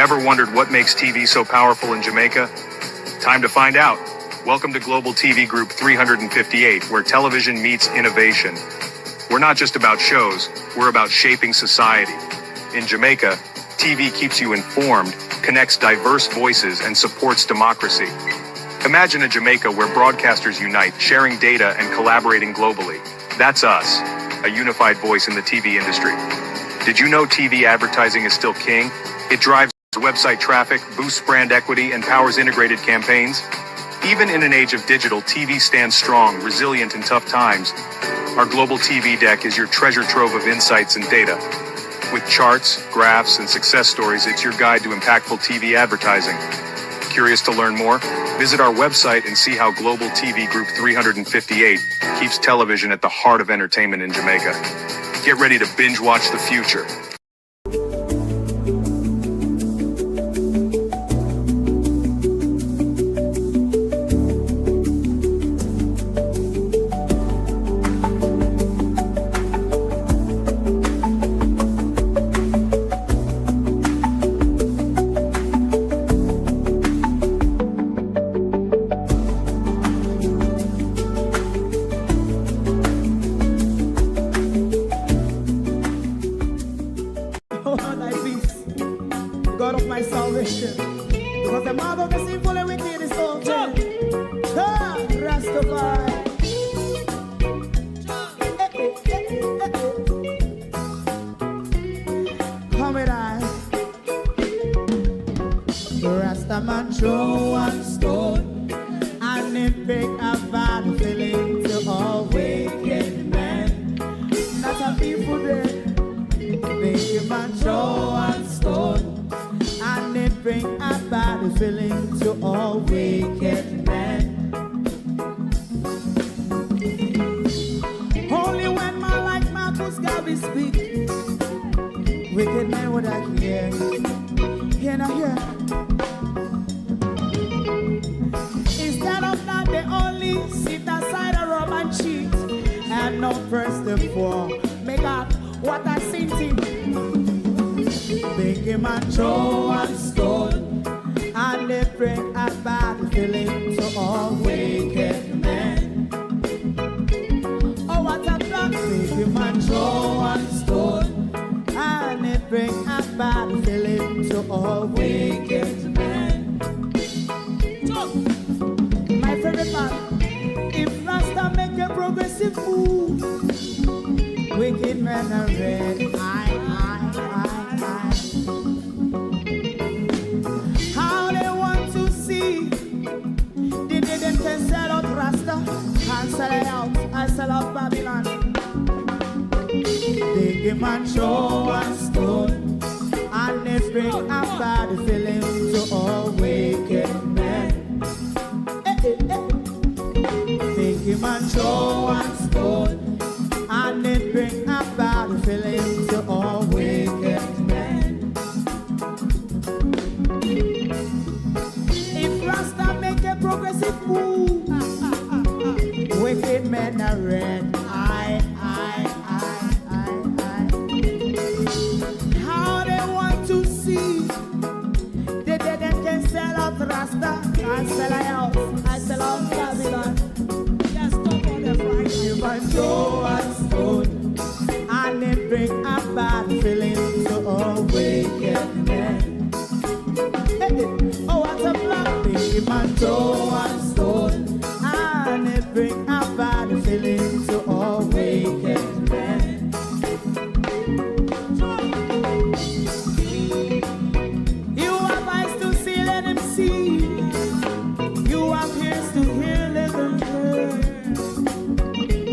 Ever wondered what makes TV so powerful in Jamaica? Time to find out. Welcome to Global TV Group 358, where television meets innovation. We're not just about shows, we're about shaping society. In Jamaica, TV keeps you informed, connects diverse voices, and supports democracy. Imagine a Jamaica where broadcasters unite, sharing data and collaborating globally. That's us, a unified voice in the TV industry. Did you know TV advertising is still king? It drives website traffic, boosts brand equity, and powers integrated campaigns. Even in an age of digital, TV stands strong, resilient in tough times. Our global TV deck is your treasure trove of insights and data. With charts, graphs, and success stories, it's your guide to impactful TV advertising. Curious to learn more? Visit our website and see how Global TV Group 358 keeps television at the heart of entertainment in Jamaica. Get ready to binge watch the future. God of my salvation, because the mouth of the sinful and wicked is open. Rastafari. Come with I. Rastaman throw one stone, and it pick a bad feeling to all wicked men. That's a people there. Make man throw one stone, and it bring a bad feeling to all wicked men. Only when man like Marcus Garvey speak, wicked men would I hear. Hear not hear. Instead of that, they only sit aside and rub and cheat, and not press the floor. Make up what I seen to. Big man throw one stone, and they bring a bad feeling to all wicked men. Oh, what a plan! Big man throw one stone, and they bring a bad feeling to all wicked men. My favorite part: if Rasta make a progressive move, wicked men are red. How they want to see the didn't can sell out Rasta and sell it out. I sell out Babylon. Big man throw one stone, and they bring a bad feeling to all wicked men. Big man throw one stone, and it bring a bad feeling to all wicked men. If Rasta make a progressive move, wicked men are red. How they want to see the dead can sell out Rasta and sell out. I sell out Babylon. Yes, stop on the Friday. You might throw a stone, and it bring a bad feeling to all wicked men. Oh, what a black big man throw a stone, and it bring a bad feeling to all wicked men. You have eyes to see, let him see. You have ears to hear, let them hear.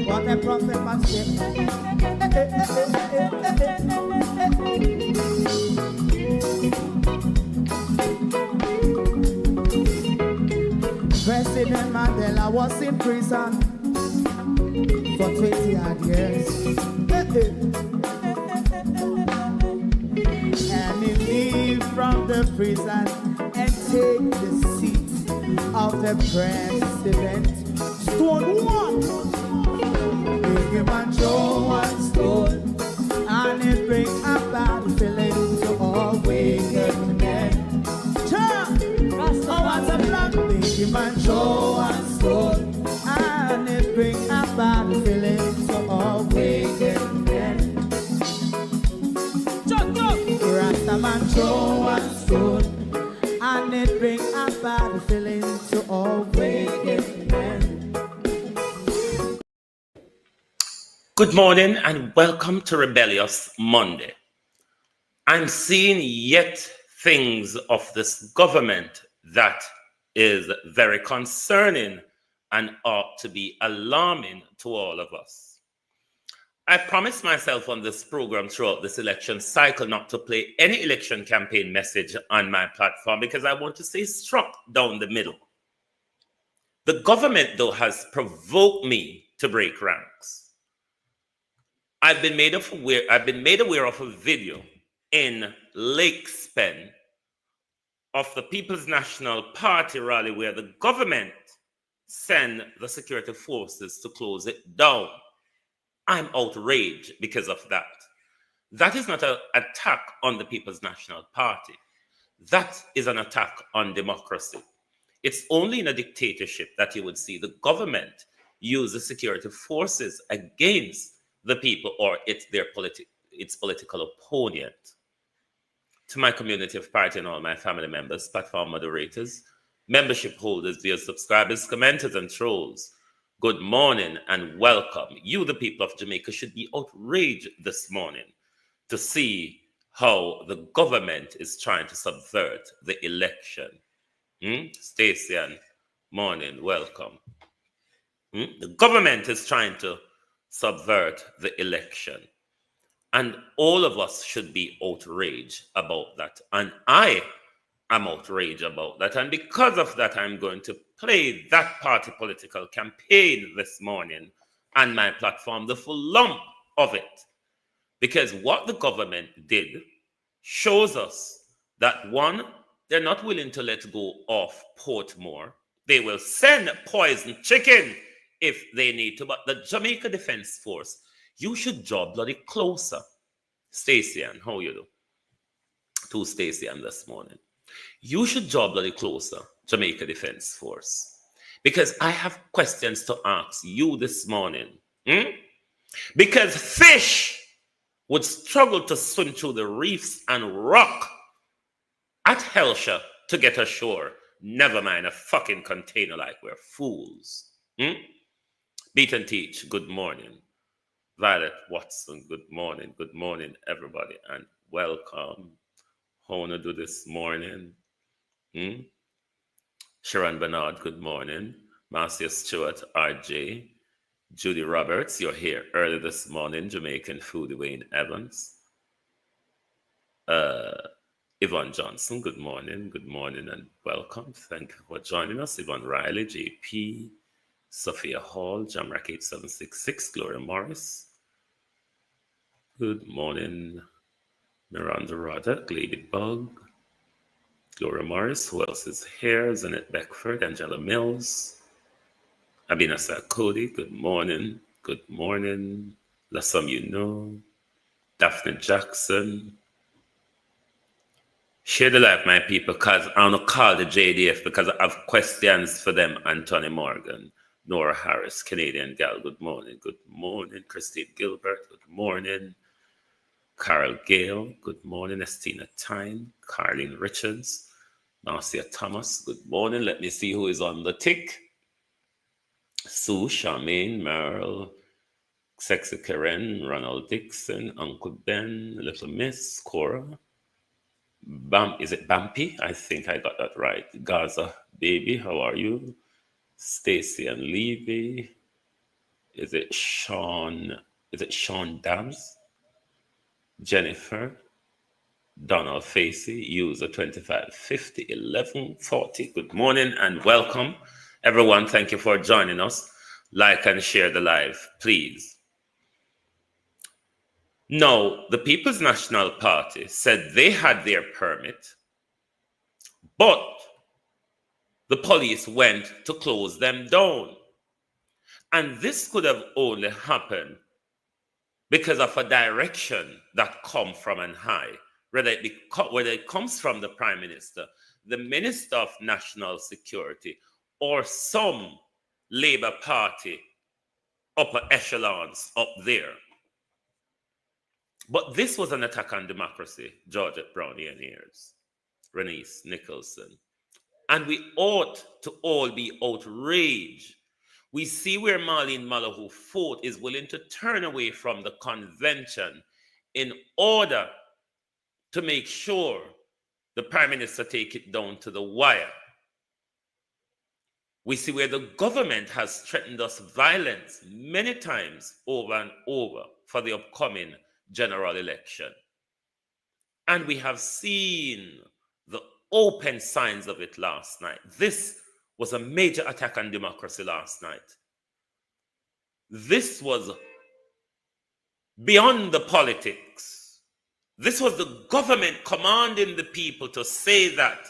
What a prophet must say. President Mandela was in prison for 20 odd years. And he leave from the prison and take the seat of the president. Stone one. Big man throw one stone, and it bring a bad feeling to all wicked men. a man throw one stone, and it bring a bad feeling to all wicked men. Good morning and welcome to Rebellious Monday. I'm seeing yet things of this government that is very concerning and ought to be alarming to all of us. I promised myself on this program throughout this election cycle not to play any election campaign message on my platform because I want to stay struck down the middle. The government, though, has provoked me to break ranks. I've been made aware of a video in Lake Spen of the People's National Party rally where the government sent the security forces to close it down. I'm outraged because of that. That is not an attack on the People's National Party. That is an attack on democracy. It's only in a dictatorship that you would see the government use the security forces against the people or its political opponent. To my community of party and all my family members, platform moderators, membership holders, dear subscribers, commenters, and trolls, good morning and welcome. You, the people of Jamaica, should be outraged this morning to see how the government is trying to subvert the election. Stacey, morning, welcome. The government is trying to subvert the election. And all of us should be outraged about that. And I am outraged about that. And because of that, I'm going to play that party political campaign this morning on my platform, the full lump of it. Because what the government did shows us that, one, they're not willing to let go of Portmore. They will send poison chicken if they need to. But the Jamaica Defense Force, you should draw bloody closer. Stacey, how you do? To Stacey this morning. You should draw bloody closer, Jamaica Defense Force. Because I have questions to ask you this morning. Because fish would struggle to swim through the reefs and rock at Helsha to get ashore. Never mind a fucking container like we're fools. Beat and Teach, good morning. Violet Watson, good morning. Good morning, everybody, and welcome. How wanna do this morning? Sharon Bernard, good morning. Marcia Stewart, RJ. Judy Roberts, you're here early this morning. Jamaican food, Wayne Evans. Yvonne Johnson, good morning and welcome. Thank you for joining us. Yvonne Riley, JP, Sophia Hall, Jamrack 8766, Gloria Morris. Good morning, Miranda Roddick, Ladybug, Gloria Morris. Who else is here? Zanette Beckford, Angela Mills, Abina Sarkodi, good morning. Good morning. Lassam, you know. Daphne Jackson. Share the life, my people, because I want to call the JDF because I have questions for them. Anthony Morgan, Nora Harris, Canadian gal, good morning. Good morning. Christine Gilbert, good morning. Carol Gale, good morning. Estina Tyne, Carlene Richards, Marcia Thomas, good morning. Let me see who is on the tick. Sue, Charmaine, Merle, Sexy Karen, Ronald Dixon, Uncle Ben, Little Miss, Cora. Is it Bampy? I think I got that right. Gaza Baby, how are you? Stacy and Levy. Is it Sean Dams? Jennifer. Donald Facey, user 25501140. Good morning and welcome. Everyone, thank you for joining us. Like and share the live, please. Now, the People's National Party said they had their permit, but the police went to close them down. And this could have only happened because of a direction that comes from on high, whether it comes from the Prime Minister, the Minister of National Security, or some Labour Party upper echelons up there. But this was an attack on democracy, Georgette Brownian-Ears, Renice Nicholson. And we ought to all be outraged. We see where Marlene Malahoo Fort is willing to turn away from the convention in order to make sure the Prime Minister take it down to the wire. We see where the government has threatened us violence many times over and over for the upcoming general election. And we have seen the open signs of it last night. This was a major attack on democracy last night. This was beyond the politics. This was the government commanding the people to say that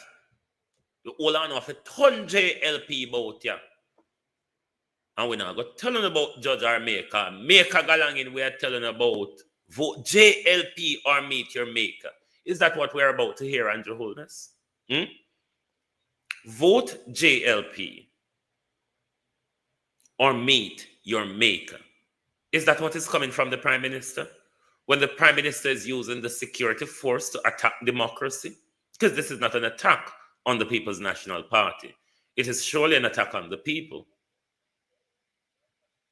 the whole on of a ton JLP about ya. And we're not going to tell them about Judge or Maker. Maker galangin, we are telling about vote JLP or meet your maker. Is that what we're about to hear, Andrew Holness? Vote JLP or meet your maker. Is that what is coming from the Prime Minister? When the Prime Minister is using the security force to attack democracy? Because this is not an attack on the People's National Party. It is surely an attack on the people.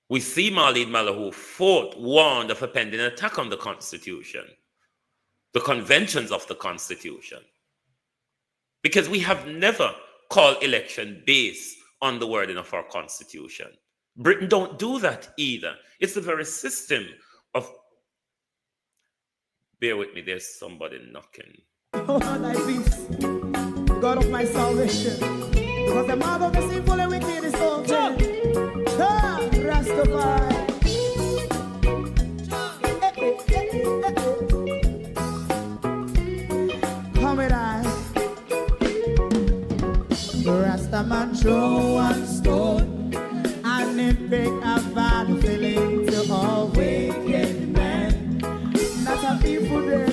We see Marlene Malahoo Fort warned of a pending attack on the Constitution, the conventions of the Constitution. Because we have never called election based on the wording of our Constitution. Britain don't do that either. It's the very system of... Bear with me, there's somebody knocking. Oh, thy peace, God of my salvation. Because the mouth of the sinful and wicked is open. Rastafari. Come with I. Rastaman throw one stone, and it bring a bad feeling to all wicked men. Not a people there.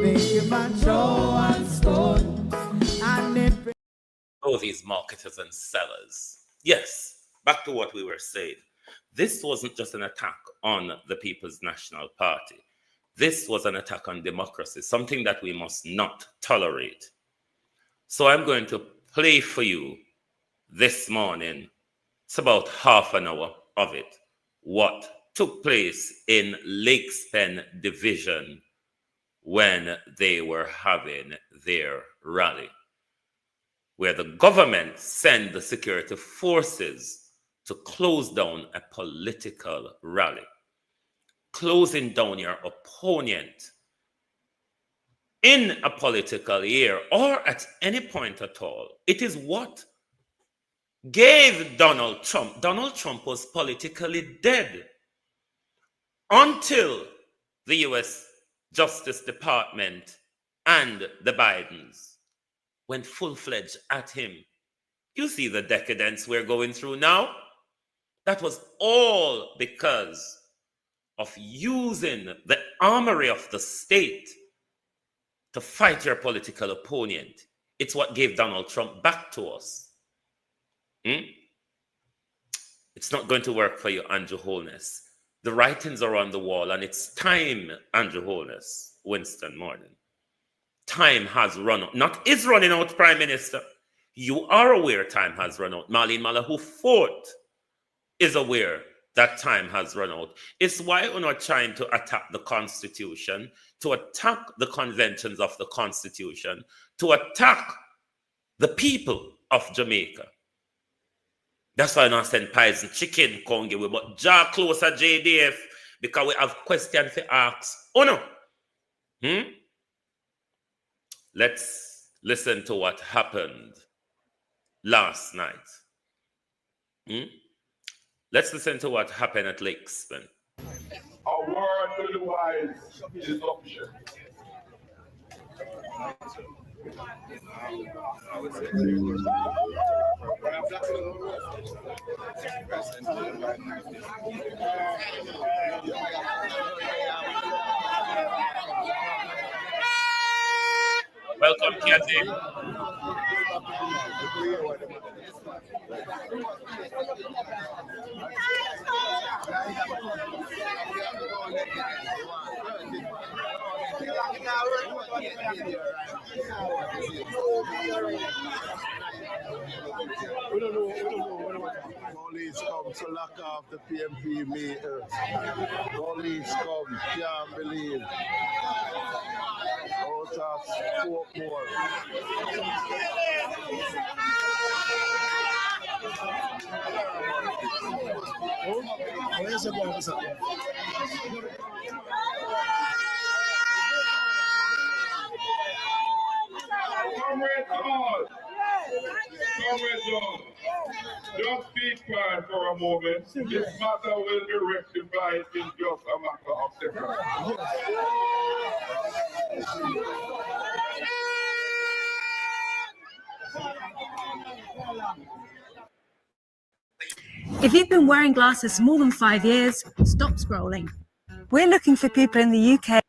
Make a man throw one stone, and it bring... Oh, these marketers and sellers. Yes, back to what we were saying. This wasn't just an attack on the People's National Party. This was an attack on democracy, something that we must not tolerate. So I'm going to play for you this morning, it's about half an hour of it, what took place in Lakespen Division when they were having their rally, where the government sent the security forces to close down a political rally. Closing down your opponent in a political year or at any point at all. It is what gave Donald Trump. Donald Trump was politically dead until the US Justice Department and the Bidens went full-fledged at him. You see the decadence we're going through now? That was all because of using the armory of the state to fight your political opponent. It's what gave Donald Trump back to us. It's not going to work for you, Andrew Holness. The writings are on the wall, and it's time, Andrew Holness, Winston Morning. Time has run out. Not is running out, Prime Minister. You are aware time has run out. Marlene Malahoo Fort is aware that time has run out. It's why we're not trying to attack the Constitution, to attack the conventions of the Constitution, to attack the people of Jamaica. That's why I don't send pies and chicken, Conge, but jaw closer JDF, because we have questions to ask. Oh no. Let's listen to what happened last night. Let's listen to what happened at Lakespen. A word to the wise is option. Welcome, Kathy. Police come to lock off the PMP meters. Police come, can't believe. Out of Fort Moore. Comrade John, just be quiet for a moment. This matter will be rectified in just a matter of seconds. If you've been wearing glasses for more than 5 years, stop scrolling. We're looking for people in the UK.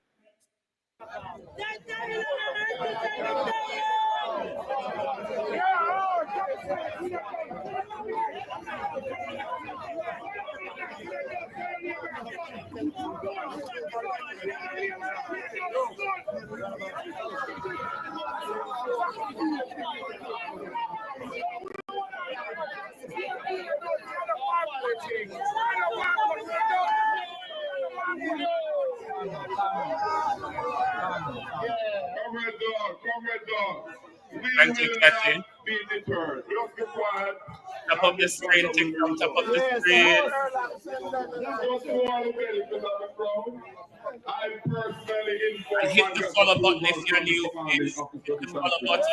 Comrade Dog. Thank you, Kathy. Be deterred. Just be quiet. Top of the screen, thing from top of the screen. Just go on the benefit of the crowd. I personally inform And hit the follow button if you're new, please. Hit the follow button.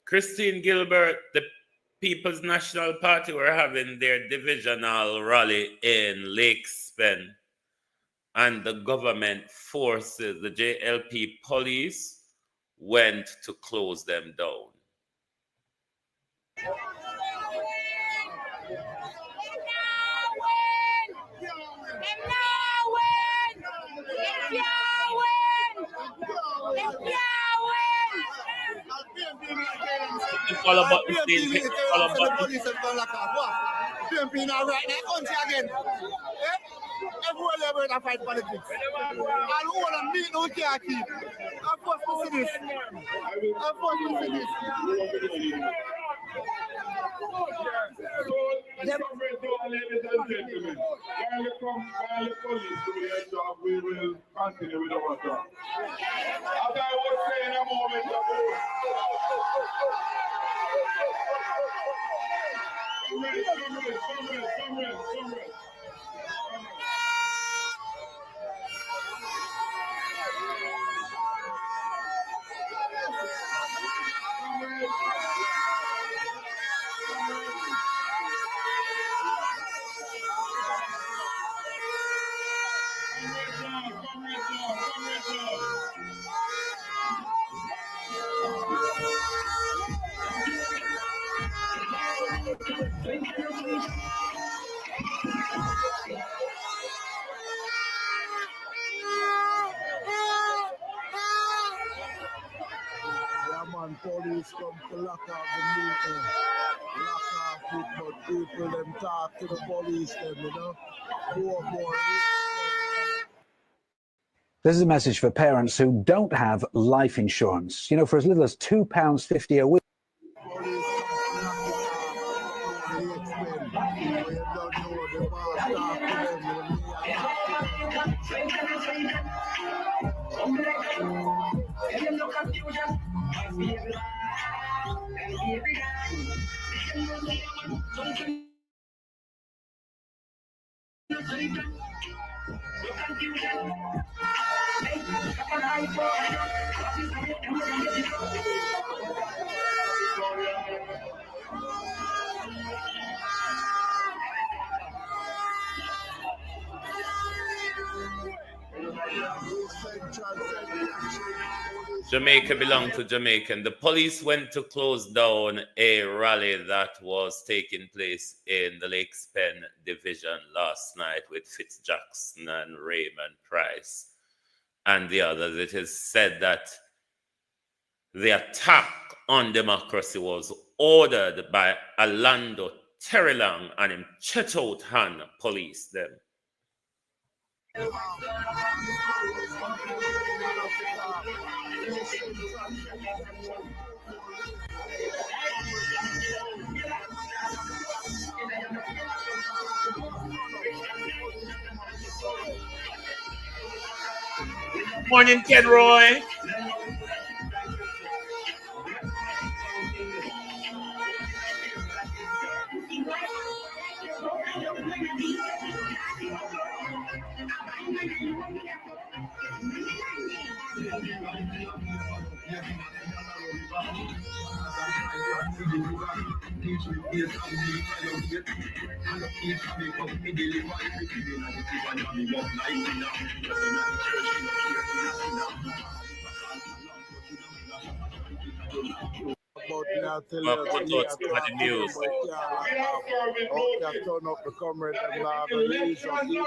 Christine Gilbert, the People's National Party, were having their divisional rally in Lake Spen, and the government forces, the JLP police, went to close them down. Hit the follow button, please. Hit the follow button. PMP now right now, country again. Everywhere they were to fight politics. And who want to meet no care keep. I'm forced to see this. I'm forced to see this. Ladies and gentlemen, while the police do their job, we will continue with our job. As I was saying a moment ago, comrade. Police come to lock off the meeting. Lock off it, but people them talk to the police them, you know. This is a message for parents who don't have life insurance. You know, for as little as £2.50 a week. Jamaica belonged to Jamaican. The police went to close down a rally that was taking place in the Lake Spen division last night with Fitz Jackson and Raymond Price and the others. It is said that The attack on democracy was ordered by Orlando Terrylang and him chet out hand police them. Morning, Kenroy. But Put out some of the news. turn up the comrade and the release of these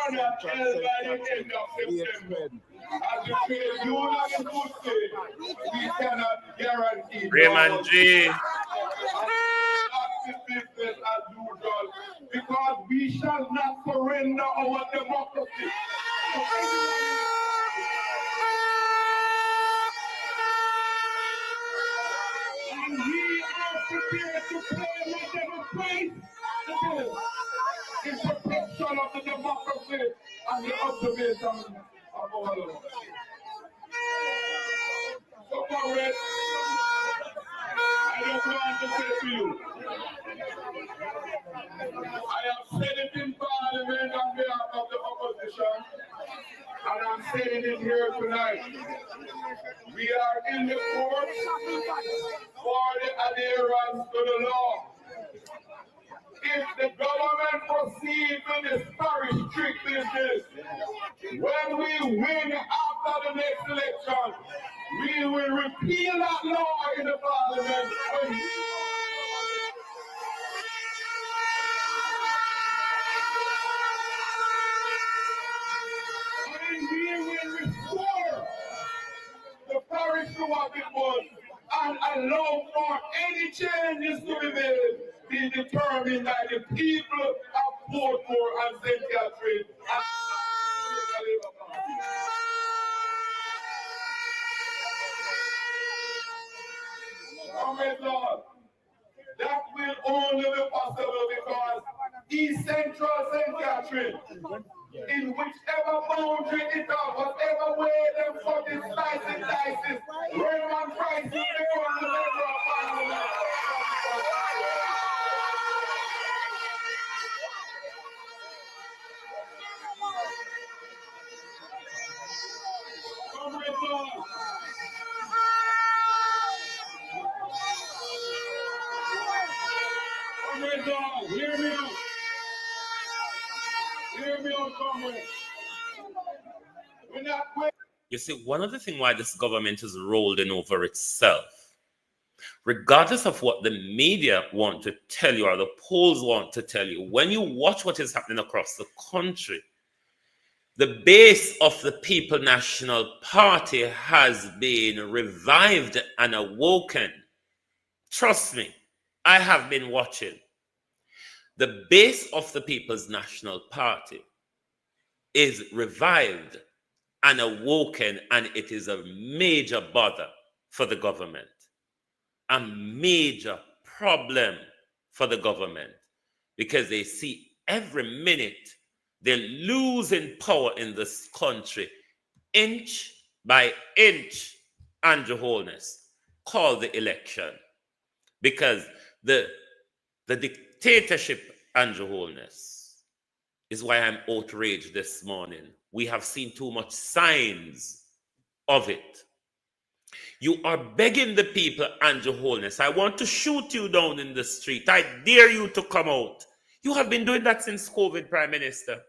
we cannot guarantee Raymond G. business as usual, because we shall not surrender our democracy. And we are prepared to play whatever price in protection of the democracy and the observation of our law. So, comrades, I just want to say to you, I have said it in Parliament on behalf of the opposition, and I'm saying it here tonight. We are in the court for the adherence to the law. If the government proceeds with this very strict business, when we win after the next election, we will repeal that law in the Parliament. And we will restore the parish to what it was and allow for any changes to be made, be determined by the people of Portmore and St. Catherine. Oh my God, that will only be possible because East Central St. Catherine, in whichever boundary it is, whatever way them fucking slices, Raymond Price will become the member of Parliament. Hear me out. Hear me out, comrade. We're not waiting. You see, one of the things why this government is rolling over itself, regardless of what the media want to tell you or the polls want to tell you, when you watch what is happening across the country, the base of the People National Party has been revived and awoken. Trust me, I have been watching. The base of the People's National Party is revived and awoken, and it is a major bother for the government, a major problem for the government, because they see every minute they're losing power in this country, inch by inch. Andrew Holness, call the election, because the dictatorship, Andrew Holness, is why I'm outraged this morning. We have seen too much signs of it. You are begging the people, Andrew Holness, I want to shoot you down in the street. I dare you to come out. You have been doing that since COVID, Prime Minister.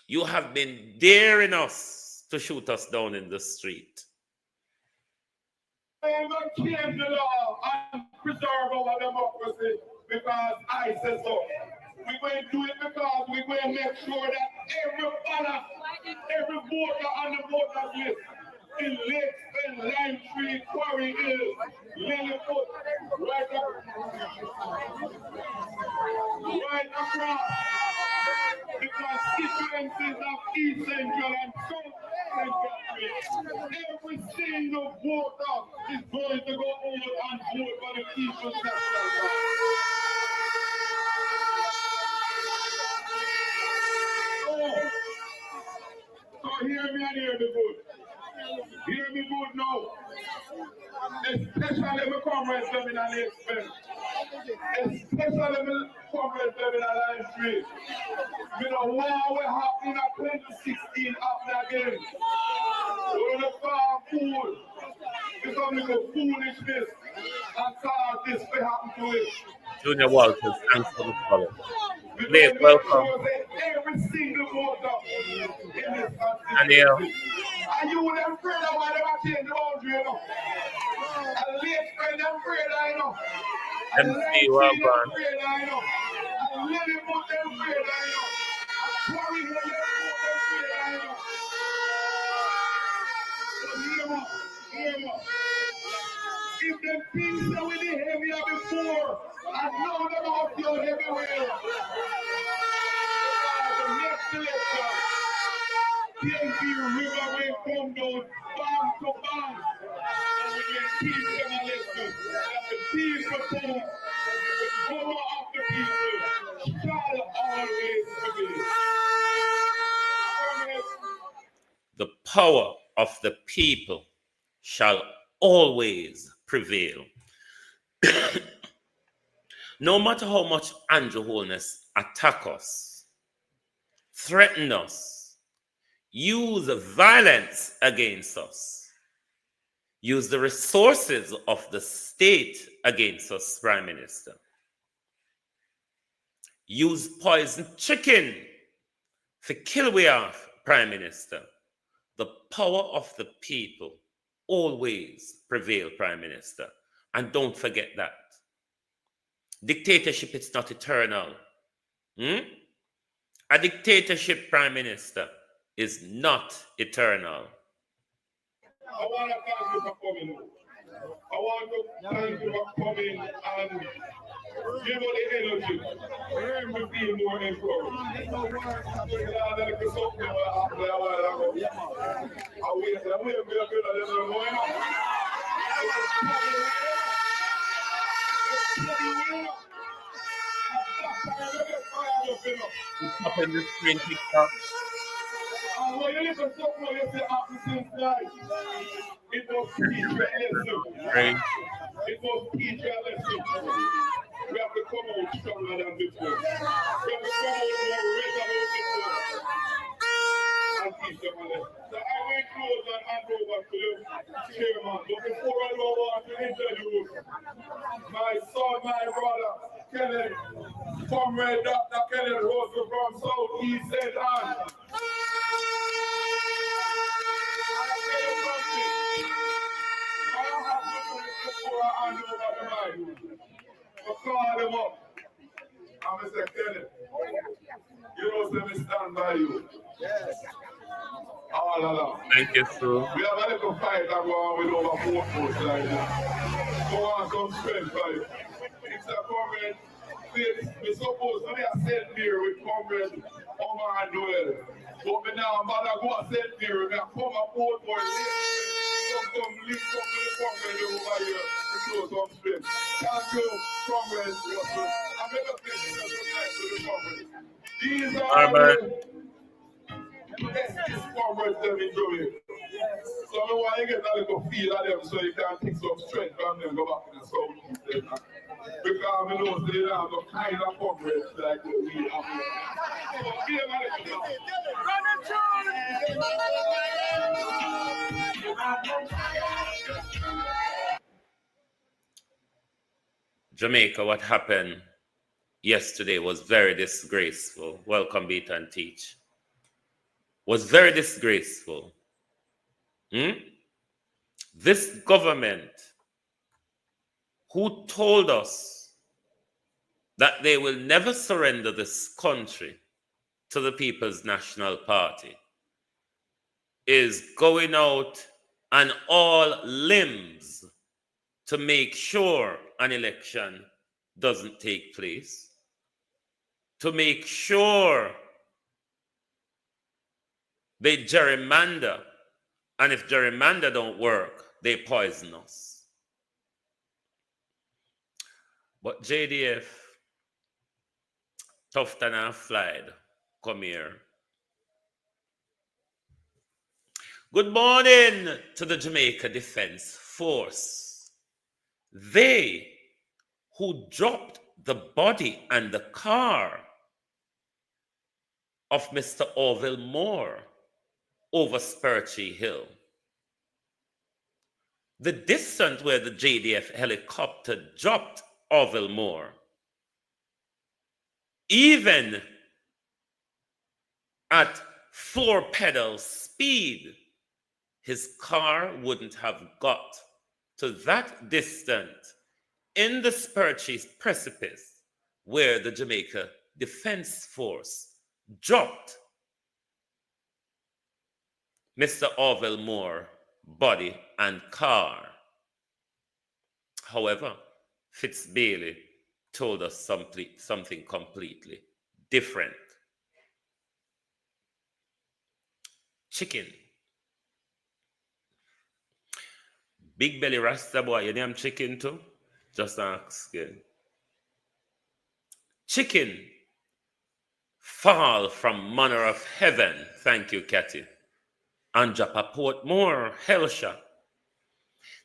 You have been daring us to shoot us down in the street. We will change the law and preserve our democracy because I say so. We're going to do it because we're going to make sure that every voter on the voters list in Lakes and Lime Tree, cross. The constituencies of East Central and South Central, every single voter is going to go over and vote for the People's National Party. So hear me and hear me good. Hear me good now. Especially my comrades living on the expense. Especially my comrades living on Line Street. We know what will happen in 2016 after again. We're the farm fool. Become little foolishness and cause this to happen to it. Junior Walters, thanks for the follow. We Please make welcome sure that every single voter in this Daniel. constituency. And you would have afraid of why they were changing the boundary, you know. And late friend, I'm afraid, I know. And MC late Wagwan. friend, I'm afraid, I know. And Lily Moon, I'm afraid, I know. And Corey Hill, I'm afraid, I know. So hear me, hear me. If them things that we did heavier before, and now they're not feel everywhere. The next election, PNP River will come down band to band. And we can teach them a lesson that the people power, the power of the people, shall always prevail. The power of the people shall always prevail. No matter how much Andrew Holness attack us, threaten us, use violence against us, use the resources of the state against us, Prime Minister, use poison chicken to kill we off, Prime Minister, the power of the people always prevail, Prime Minister. And don't forget that. Dictatorship is not eternal. A dictatorship, Prime Minister, is not eternal. I want to thank you for coming. I want to thank you for coming and give us the energy to feel more encouraged. Up in the screen, TikTok. It was teach a lesson. Right. It was teach a lesson. We have to come out stronger than before. We have to come out more resolute before. And teach them a lesson. So I will close and hand over to you, Chairman. But before I go on to introduce my son, my brother, Kenneth, Comrade Dr. Kenneth Russell from Southeast St. Anne. Call them up. I'm Mr. Kenneth. You know, let me stand by you. Yes. All along. Thank you, sir. We have a little fight that go on with over 4 votes like that. Go on some strength by you. It's a comrade. We're supposed to be a set here with comrade Omar and Noel. But me now, I'm about to go a set here. We have come a vote for it. Come link up with the comrade over here to show some strength. Thank you, comrades. I'm going to say this to the comrades. These are the best comrades that we do. So I want you to get a little feel of them so you can take some strength from them and go back to the Southeast. Because I know they have the kind of comrades like we have. So be a little Jamaica, what happened yesterday was very disgraceful. Welcome, Beat and Teach. Was very disgraceful. This government, who told us that they will never surrender this country to the People's National Party, is going out on all limbs to make sure an election doesn't take place, to make sure they gerrymander. And if gerrymander don't work, they poison us. But JDF, tough than a flied, come here. Good morning to the Jamaica Defense Force. They who dropped the body and the car of Mr. Orville Moore over Spurchie Hill. The distance where the JDF helicopter dropped Orville Moore, even at 4-pedal speed, his car wouldn't have got to that distance in the Spurchie precipice where the Jamaica Defense Force dropped Mr. Orville Moore body and car. However, Fitz Bailey told us something completely different. Chicken. Big belly Rasta boy, you name chicken too? Just asking. Chicken fall from manner of heaven. Thank you, Cathy. And drop a Portmore, Hellshire.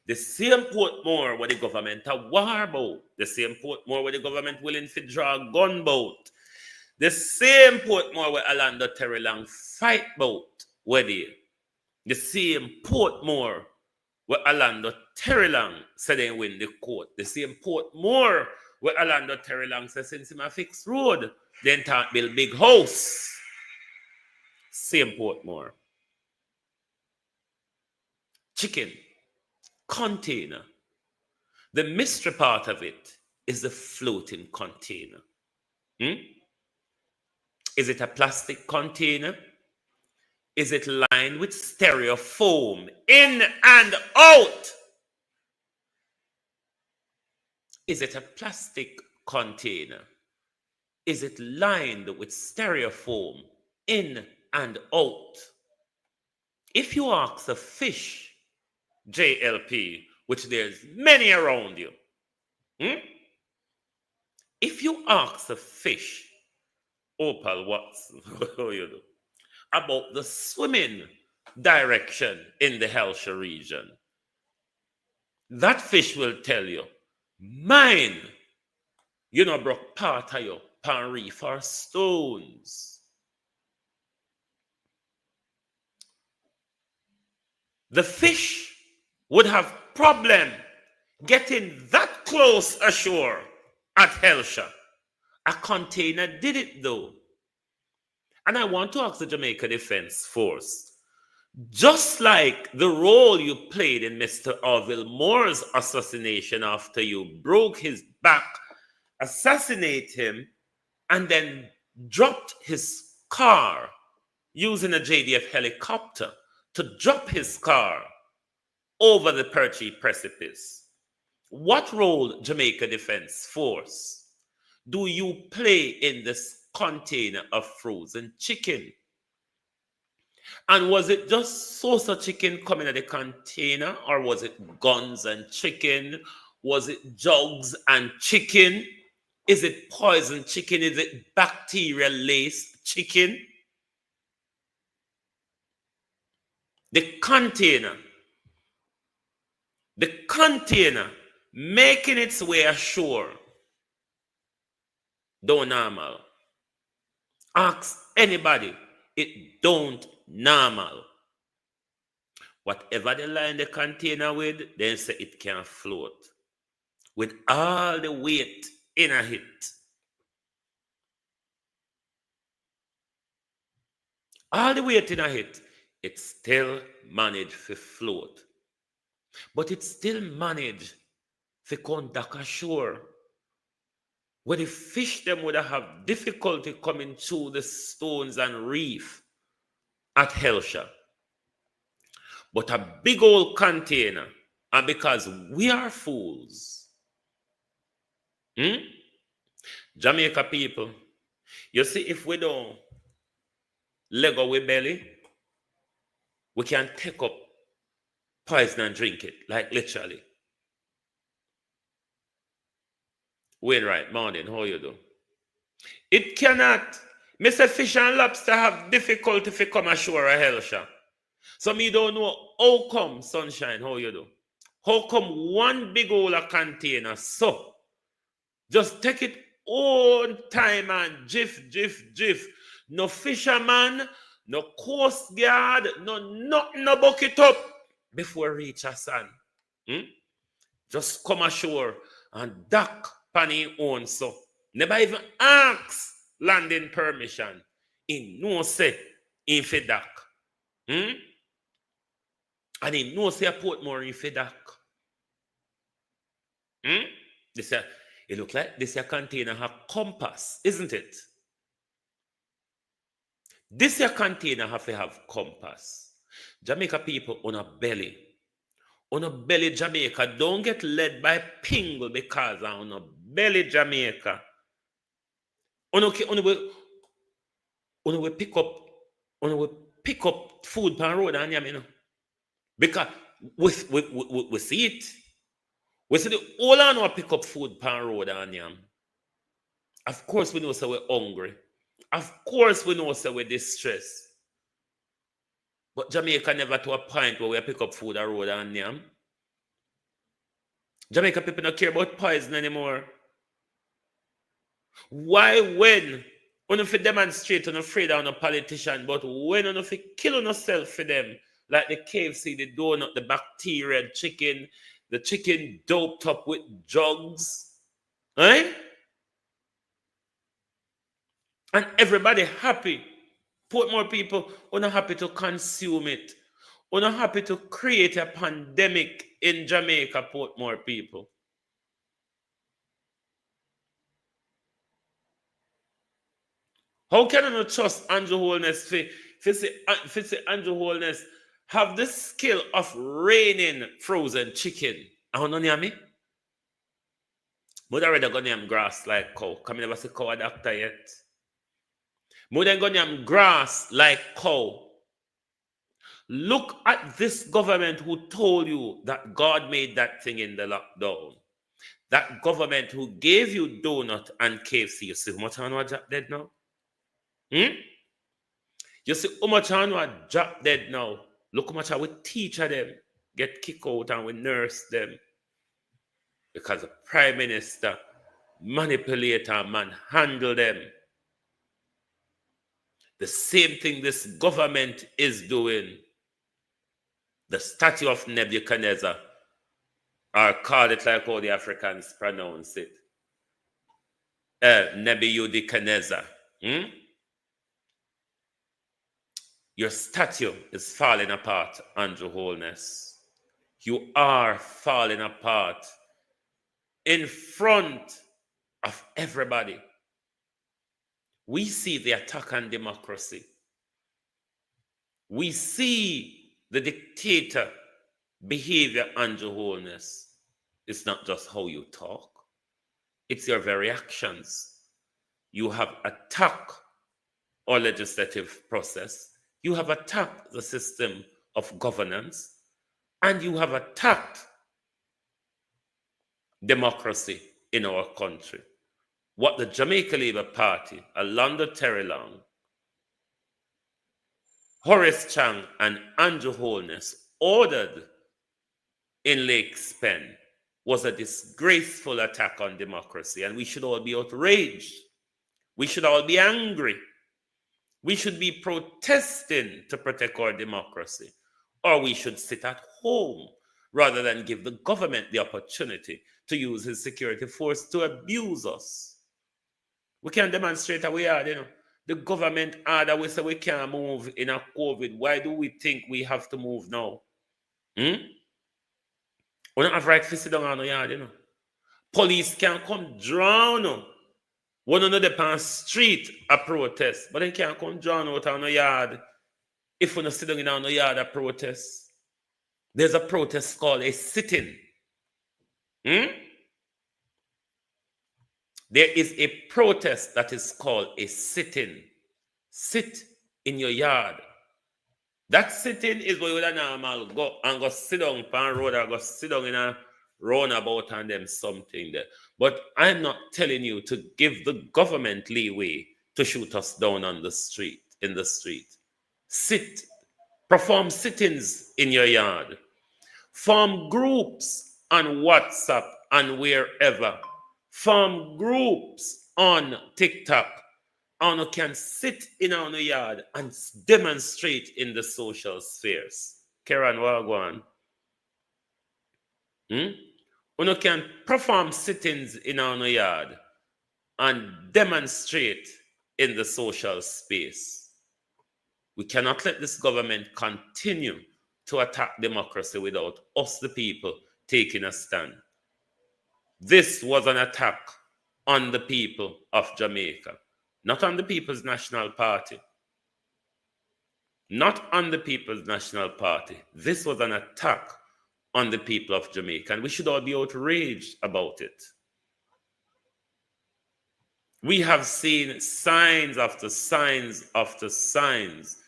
The same Portmore where the government a war boat. The same Portmore where the government willing to draw a gunboat. The same Portmore where Orlando Terry Long fight boat. Where the same Portmore where Orlando Terry Long said they win the court. The same Portmore where Orlando Terry Long said since him a fixed road, then can't build big house. Same Portmore. Chicken. Container. The mystery part of it is the floating container. Is it a plastic container? Is it lined with styrofoam in and out? Is it a plastic container? Is it lined with styrofoam in and out? If you ask a fish, JLP, which there's many around you, if you ask a fish, Opal, what's you do, about the swimming direction in the Hellshire region, that fish will tell you, mine, you know, broke part of you, pan reef or stones. The fish would have problem getting that close ashore at Hellshire. A container did it though. And I want to ask the Jamaica Defense Force, just like the role you played in Mr. Orville Moore's assassination after you broke his back, assassinate him, and then dropped his car using a JDF helicopter to drop his car over the Spurchie precipice. What role, Jamaica Defense Force, do you play in this container of frozen chicken? And was it just saucer chicken coming in the container, or was it guns and chicken? Was it jugs and chicken? Is it poison chicken? Is it bacteria-laced chicken? The container making its way ashore, don't normal. Ask anybody, it don't normal. Whatever they line the container with, they say it can float. With all the weight in a hit. All the weight in a hit, it still managed to float. But it still managed to come back ashore, where the fish them would have difficulty coming through the stones and reef at Hellshire. But a big old container, and because we are fools, Jamaica people, You see, if we don't let go with belly, we can take up poison and drink it, like literally. Wainwright, morning, how you do? It cannot. Mr. Fish and lobster have difficulty to come ashore a hell shot. So me don't know how come, sunshine, how you do? How come one big old container, so just take it all time and jiff. No fisherman, no coast guard, nothing no bucket up before reach a sun. Just come ashore and dock pani own so. Never even ask landing permission. In no say in Fedak. And in no say a Portmore in Fedak. This it look like this container have compass, isn't it? This container have to have compass. Jamaica people on a belly. On a belly Jamaica, don't get led by Pingle because on a belly Jamaica. On we pick up food pan road and you know. Because we see it. We see the all on we pick up food pan road and yam. Of course we know so we're hungry. Of course we know so we're distressed. But Jamaica never to a point where we pick up food on road and yam. Jamaica people don't care about poison anymore. Why when? When you demonstrate, you're afraid of a politician, but when you kill yourself for them, like the KFC, the donut, the bacteria, the chicken doped up with drugs, right? And everybody happy. Put more people are not happy to consume it. Are not happy to create a pandemic in Jamaica, put more people. How can I not trust Andrew Holness if say Andrew Holness have the skill of raining frozen chicken? I don't know me. But I already got name grass like cow. Come never see cow a doctor yet. More than got name grass like cow. Look at this government who told you that God made that thing in the lockdown. That government who gave you donut and KFC. You see how much I know dead now? You see how much I know drop dead now. Look how much I would teach them, get kicked out and we nurse them. Because the Prime Minister manipulate and manhandle them. The same thing this government is doing. The statue of Nebuchadnezzar, or call it like how the Africans pronounce it. Nebuchadnezzar. Your statue is falling apart, Andrew Holness. You are falling apart in front of everybody. We see the attack on democracy. We see the dictator behavior, Andrew Holness. It's not just how you talk. It's your very actions. You have attacked our legislative process. You have attacked the system of governance. And you have attacked democracy in our country. What the Jamaica Labour Party, Alonda Terry Long, Horace Chang, and Andrew Holness ordered in Lake's Pen was a disgraceful attack on democracy, and we should all be outraged. We should all be angry. We should be protesting to protect our democracy, or we should sit at home rather than give the government the opportunity to use his security force to abuse us. We can demonstrate that we are, the government order, we say we can't move in a COVID. Why do we think we have to move now? We don't have right to sit down on the yard, Police can come drown. One another on street a protest, but they can't come drown out on the yard. If we don't sit down on the yard a protest, there's a protest called a sit-in. There is a protest that is called a sit-in. Sit in your yard. That sit-in is where you would normal go and go sit down on road or go sit down in a roundabout and them something there. But I'm not telling you to give the government leeway to shoot us down on the street, in the street. Sit. Perform sit-ins in your yard. Form groups on WhatsApp and wherever. Form groups on TikTok. And you can sit in our yard and demonstrate in the social spheres. Karen, what go on? You can perform sit-ins in our yard and demonstrate in the social space. We cannot let this government continue to attack democracy without us, the people, taking a stand. This was an attack on the people of Jamaica, not on the People's National Party. Not on the People's National Party. This was an attack on the people of Jamaica, and we should all be outraged about it. We have seen signs after signs after signs.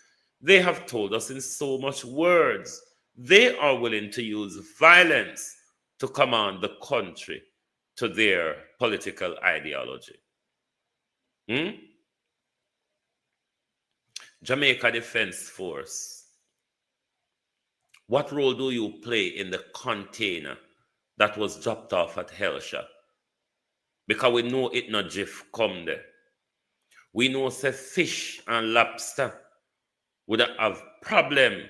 They have told us in so much words. They are willing to use violence to command the country to their political ideology. Jamaica Defense Force. What role do you play in the container that was dropped off at Helsha? Because we know it not jiff come there. We know say fish and lobster would have problem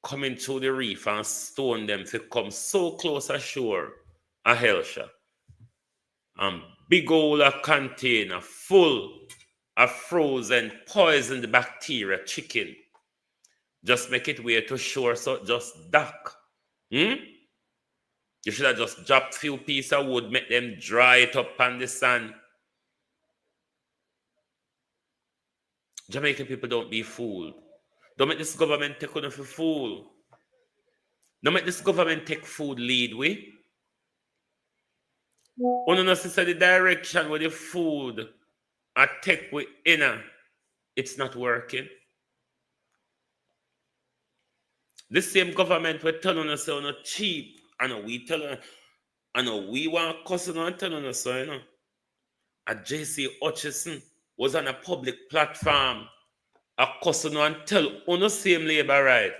coming through the reef and stone them to come so close ashore at Helsha. And big old container full of frozen, poisoned bacteria chicken. Just make it way to shore, so just dock. You should have just dropped few pieces of wood, make them dry it up on the sun. Jamaican people, don't be fooled. Don't make this government take on for fool. Don't make this government take food lead way. One of us said the direction where the food are take with inner, it's not working. The same government we're telling us on cheap. I know we tell her, I know we want cussing and telling us so, you know. And JC Hutchison was on a public platform, a cussing and tell on same labor right.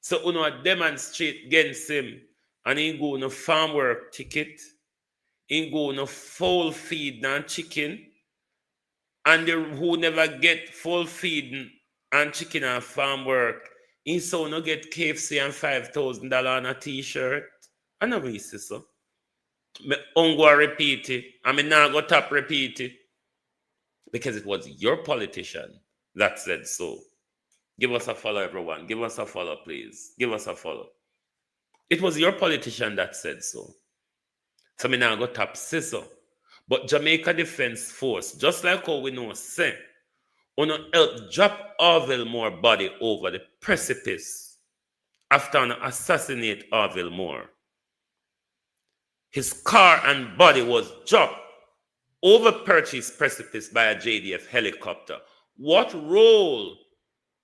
So uno demonstrate against him, and he go no farm work ticket, he go no full feed and chicken, and the who never get full feeding and chicken and farm work. He so no get KFC and $5,000 on a t-shirt. I never see so. Me ungo repeat it. I mean now go top repeat it. Because it was your politician that said so. Give us a follow, everyone. Give us a follow, please. Give us a follow. It was your politician that said so. So me now go top say so. But Jamaica Defense Force, just like how we know say, wanna help drop Orville Moore body over the precipice after an assassinate Orville Moore. His car and body was dropped over Purchase precipice by a JDF helicopter. What role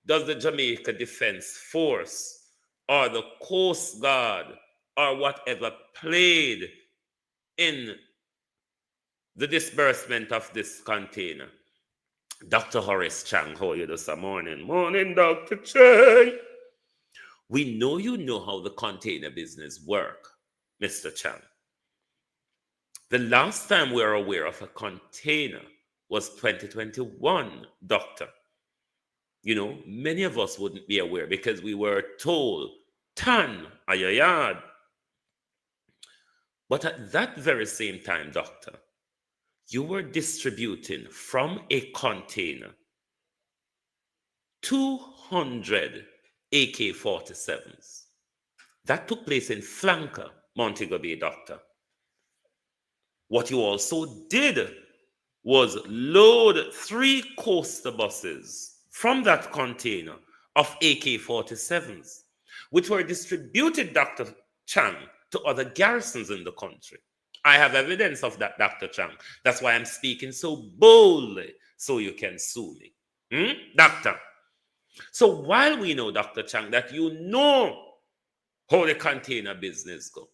does the Jamaica Defense Force or the Coast Guard or whatever played in the disbursement of this container? Dr. Horace Chang, how are you this morning? Morning, Dr. Chang. We know you know how the container business work, Mr. Chang. The last time we were aware of a container was 2021, Doctor. You know, many of us wouldn't be aware because we were told, ton at your yard. But at that very same time, Doctor, you were distributing from a container 200 AK-47s. That took place in Flanker, Montego Bay, Doctor. What you also did was load 3 coaster buses from that container of AK-47s, which were distributed, Dr. Chang, to other garrisons in the country. I have evidence of that, Dr. Chang. That's why I'm speaking so boldly, so you can sue me. Doctor? So while we know, Dr. Chang, that you know how the container business go,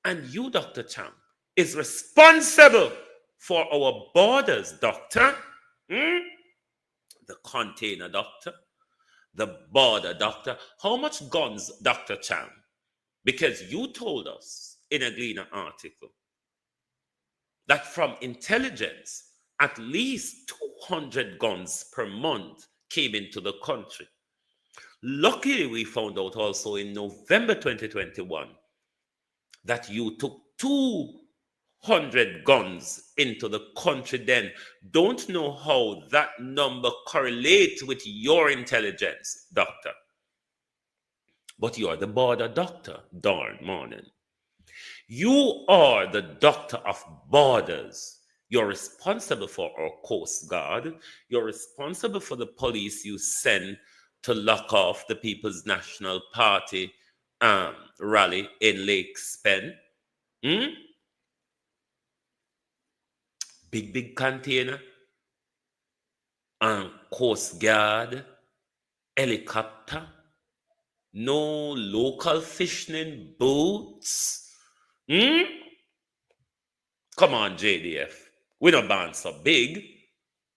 and you, Dr. Chang, is responsible for our borders, Doctor. The container, Doctor. The border, Doctor. How much guns, Dr. Chang? Because you told us in a Gleaner article that from intelligence, at least 200 guns per month came into the country. Luckily, we found out also in November 2021 that you took 200 guns into the country then. Don't know how that number correlates with your intelligence, Doctor. But you are the border doctor, darn morning. You are the doctor of borders. You're responsible for our Coast Guard. You're responsible for the police you send to lock off the People's National Party rally in Lake Spen. Big container. Coast Guard. Helicopter. No local fishing boats. Come on, JDF. We don't ban so big.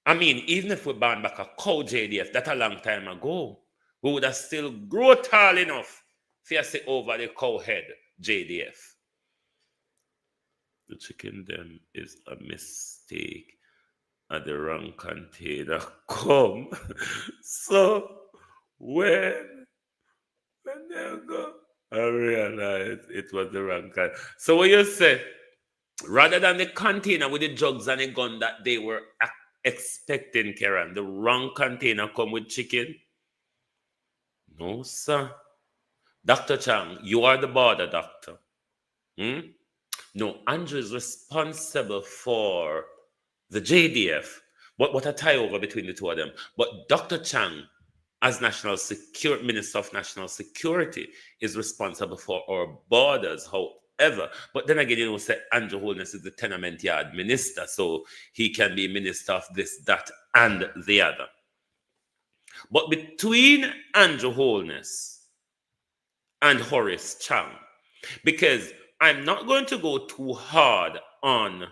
I mean, even if we ban back a cow, JDF, that's a long time ago. We would have still grown tall enough for you to sit over the cow head, JDF. The chicken them is a mistake at the wrong container. Come. So when they go, I realized it was the wrong kind. So what you say, rather than the container with the drugs and the gun that they were expecting, Karen, the wrong container come with chicken? No, sir. Dr. Chang, you are the border doctor. No, Andrew is responsible for the JDF. What a tie over between the two of them. But Dr. Chang, as Minister of National Security, is responsible for our borders, however. But then again, say Andrew Holness is the tenement yard minister, so he can be minister of this, that, and the other. But between Andrew Holness and Horace Chang, because I'm not going to go too hard on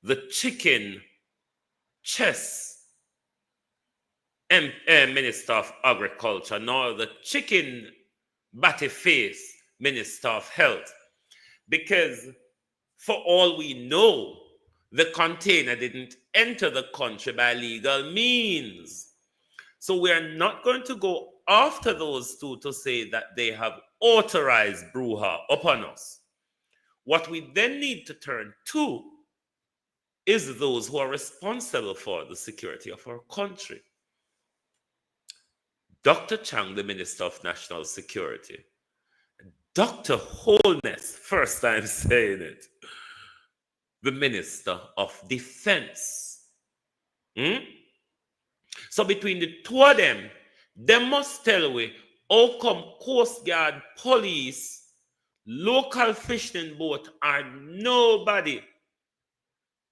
the chicken chess Minister of Agriculture, nor the chicken batty face Minister of Health, because for all we know, the container didn't enter the country by legal means. So we are not going to go after those two to say that they have authorized brouhaha upon us. What we then need to turn to is those who are responsible for the security of our country. Dr. Chang, the Minister of National Security. Dr. Holness, first time saying it, the Minister of Defense. So between the two of them, they must tell we how come Coast Guard, police, local fishing boat are nobody.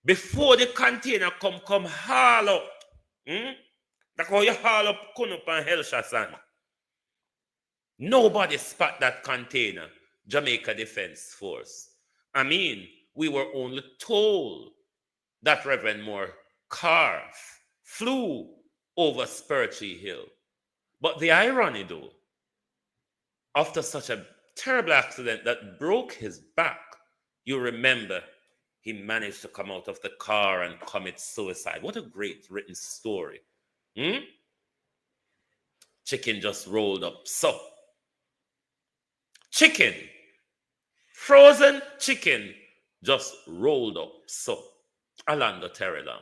Before the container come haul up. That's how you haul up Kunup and Helshasan. Nobody spot that container, Jamaica Defense Force. I mean, we were only told that Reverend Moore car flew over Spurtree Hill. But the irony, though, after such a terrible accident that broke his back, you remember he managed to come out of the car and commit suicide. What a great written story. Chicken just rolled up. So, chicken, frozen chicken just rolled up. So, Alando Terrelam.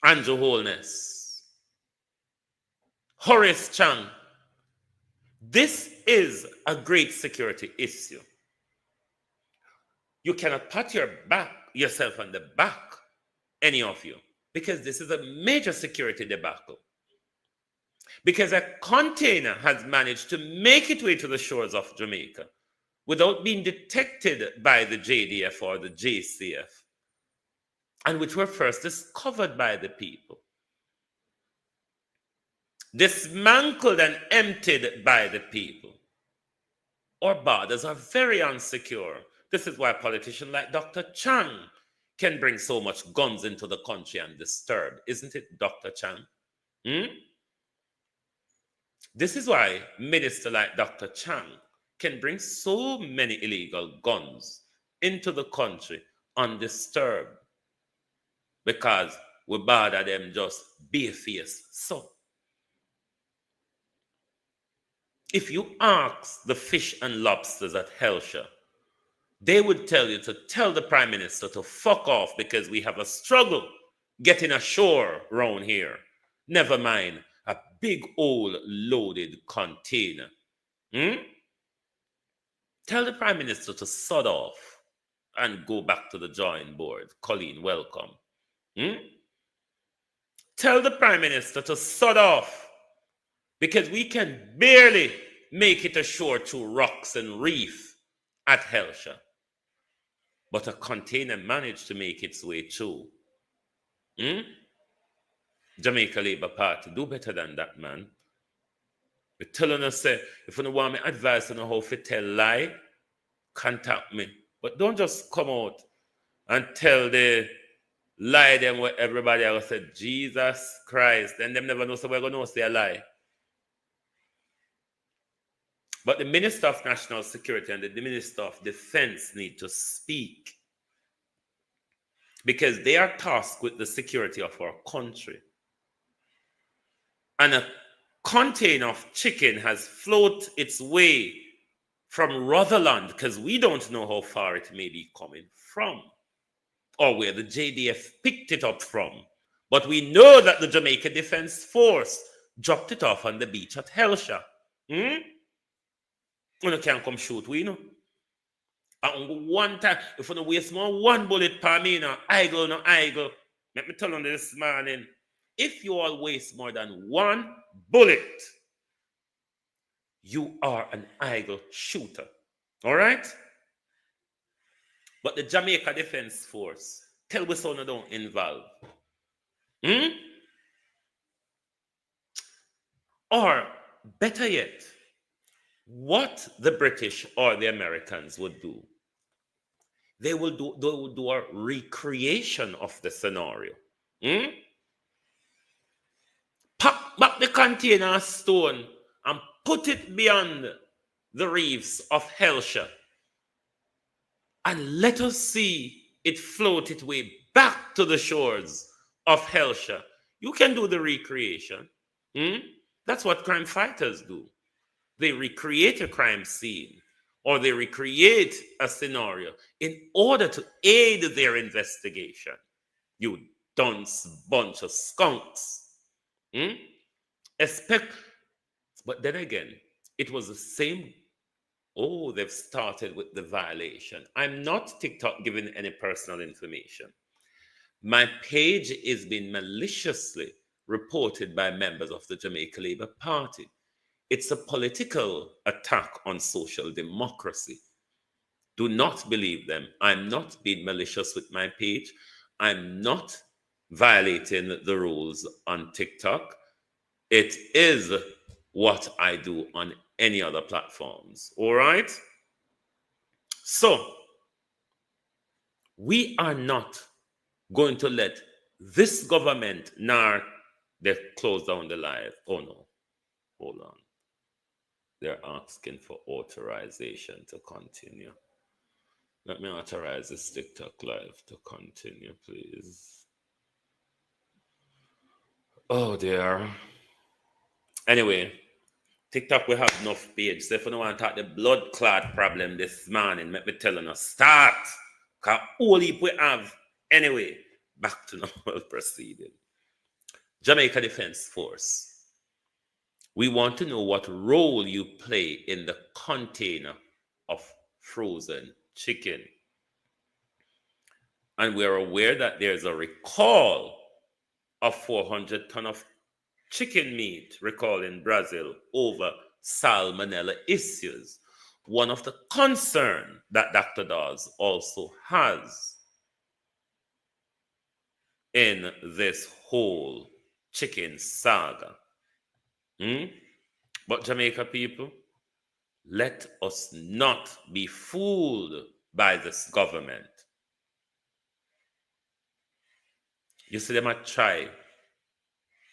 Andrew Holness. Horace Chang. This is a great security issue. You cannot pat yourself on the back, any of you, because this is a major security debacle. Because a container has managed to make its way to the shores of Jamaica without being detected by the JDF or the JCF, and which were first discovered by the people, dismantled and emptied by the people. Our borders are very insecure. This is why politicians like Dr. Chang can bring so much guns into the country and disturb, isn't it, Dr. Chang? This is why minister like Dr. Chang can bring so many illegal guns into the country undisturbed, because we bother them just barefaced. So, if you ask the fish and lobsters at Helsha, they would tell you to tell the Prime Minister to fuck off, because we have a struggle getting ashore round here. Never mind a big old loaded container. Tell the Prime Minister to sod off and go back to the drawing board. Colleen, welcome. Tell the Prime Minister to sod off, because we can barely make it ashore through rocks and reef at Helsha. But a container managed to make its way through. Jamaica Labour Party, do better than that, man. We're telling us, say, if you want me advice on how to tell lie, contact me. But don't just come out and tell the lie them what everybody else said, Jesus Christ, and them never know, so we're going to say a lie. But the Minister of National Security and the Minister of Defense need to speak, because they are tasked with the security of our country. And a container of chicken has floated its way from Rutherland, because we don't know how far it may be coming from, or where the JDF picked it up from. But we know that the Jamaica Defense Force dropped it off on the beach at Helsha. You can't come shoot, we know. And one time, if you don't waste more one bullet per me, no idle. Let me tell you this morning, if you all waste more than one bullet, you are an idle shooter. All right? But the Jamaica Defense Force, tell me so don't involve. Or better yet, what the British or the Americans would do, they will do a recreation of the scenario. Pack back the container of stone and put it beyond the reefs of Helsha, and let us see it float its way back to the shores of Helsha. You can do the recreation. That's what crime fighters do. They recreate a crime scene, or they recreate a scenario in order to aid their investigation. You dunce bunch of skunks. But then again, it was the same. Oh, they've started with the violation. I'm not TikTok giving any personal information. My page is being maliciously reported by members of the Jamaica Labour Party. It's a political attack on social democracy. Do not believe them. I'm not being malicious with my page. I'm not violating the rules on TikTok. It is what I do on any other platforms. All right? So, we are not going to let this government, nor they close down the live. Oh no, hold on. They're asking for authorization to continue. Let me authorize this TikTok live to continue, please. Oh dear. Anyway, TikTok will have enough page. So if you don't want to talk the blood clot problem this morning, let me tell you, start. Because all we have. Anyway, back to normal proceeding. Jamaica Defense Force. We want to know what role you play in the container of frozen chicken. And we're aware that there's a recall of 400 tons of chicken meat, recall in Brazil, over salmonella issues. one of the concern that Dr. Dawes also has in this whole chicken saga. But Jamaica people, let us not be fooled by this government. You see, they might try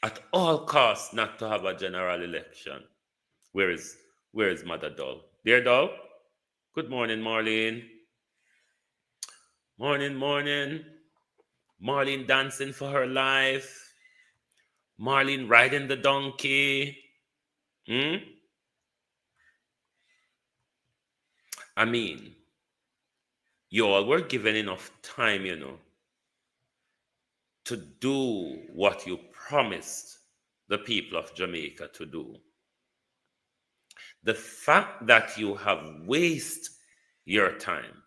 at all costs not to have a general election. Where is Mother Doll? Dear Doll? Good morning, Marlene. Morning, morning. Marlene dancing for her life. Marlene riding the donkey. I mean, you all were given enough time, to do what you promised the people of Jamaica to do. The fact that you have wasted your time,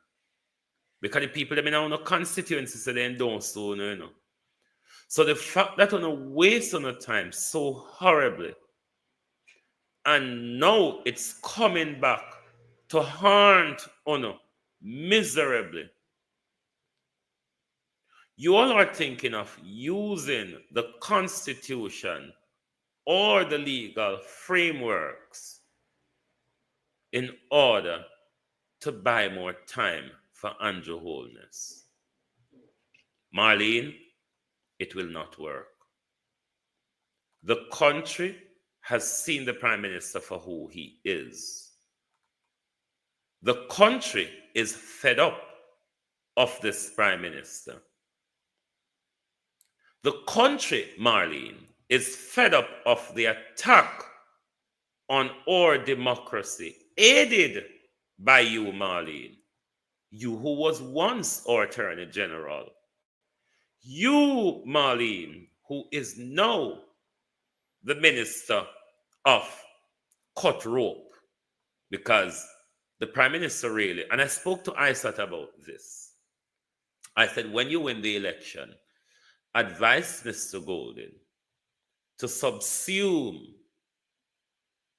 because the people in our constituency say they don't so, So the fact that you waste on the time so horribly, and now it's coming back to haunt miserably. You all are thinking of using the Constitution or the legal frameworks in order to buy more time for Andrew Holness. Marlene, it will not work. The country has seen the Prime Minister for who he is. The country is fed up of this Prime Minister. The country, Marlene, is fed up of the attack on our democracy, aided by you, Marlene. You who was once our Attorney General. You, Marlene, who is now the Minister of Cut Rope. Because the Prime Minister really, and I spoke to Isat about this. I said, when you win the election, advise Mr. Golden to subsume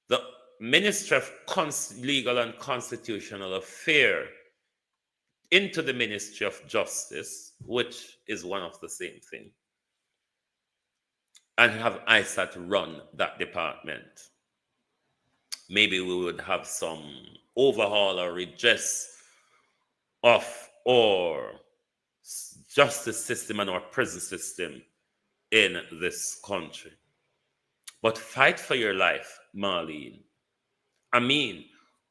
the Ministry of Legal and Constitutional Affairs into the Ministry of Justice, which is one of the same thing, and have ISAT run that department. Maybe we would have some overhaul or redress of our justice system and our prison system in this country. But fight for your life, Marlene. I mean,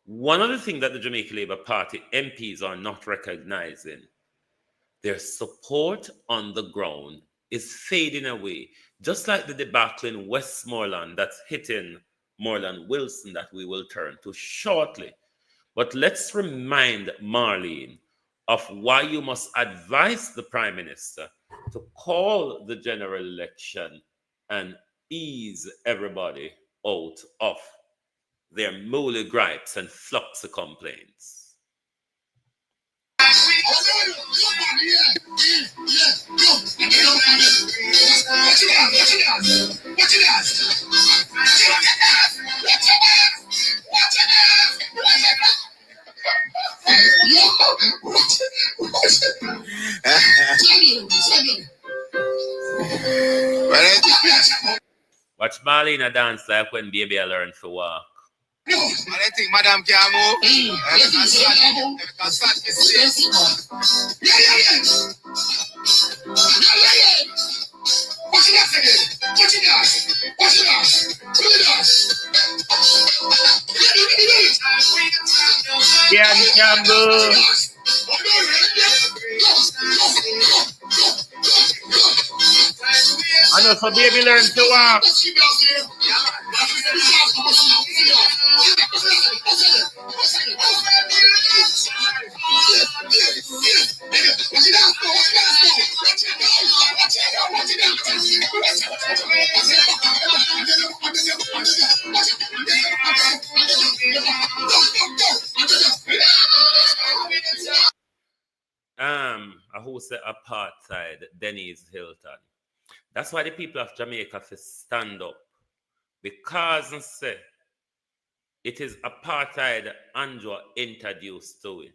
one of the things that the Jamaica Labour Party MPs are not recognizing, their support on the ground is fading away, just like the debacle in Westmoreland that's hitting Moreland Wilson that we will turn to shortly. But let's remind Marlene of why you must advise the Prime Minister to call the general election and ease everybody out of their moly gripes and flux of complaints. Watch Marlena dance like when baby I learn to walk. I don't think Madam can move. Watch it again. Watch it out. Watch it out. Do it out. Yeah, Campbell. I know for baby learn to walk. Who said apartheid? Denise Hilton. That's why the people of Jamaica have to stand up. Because and say It is apartheid Andrew introduced to it.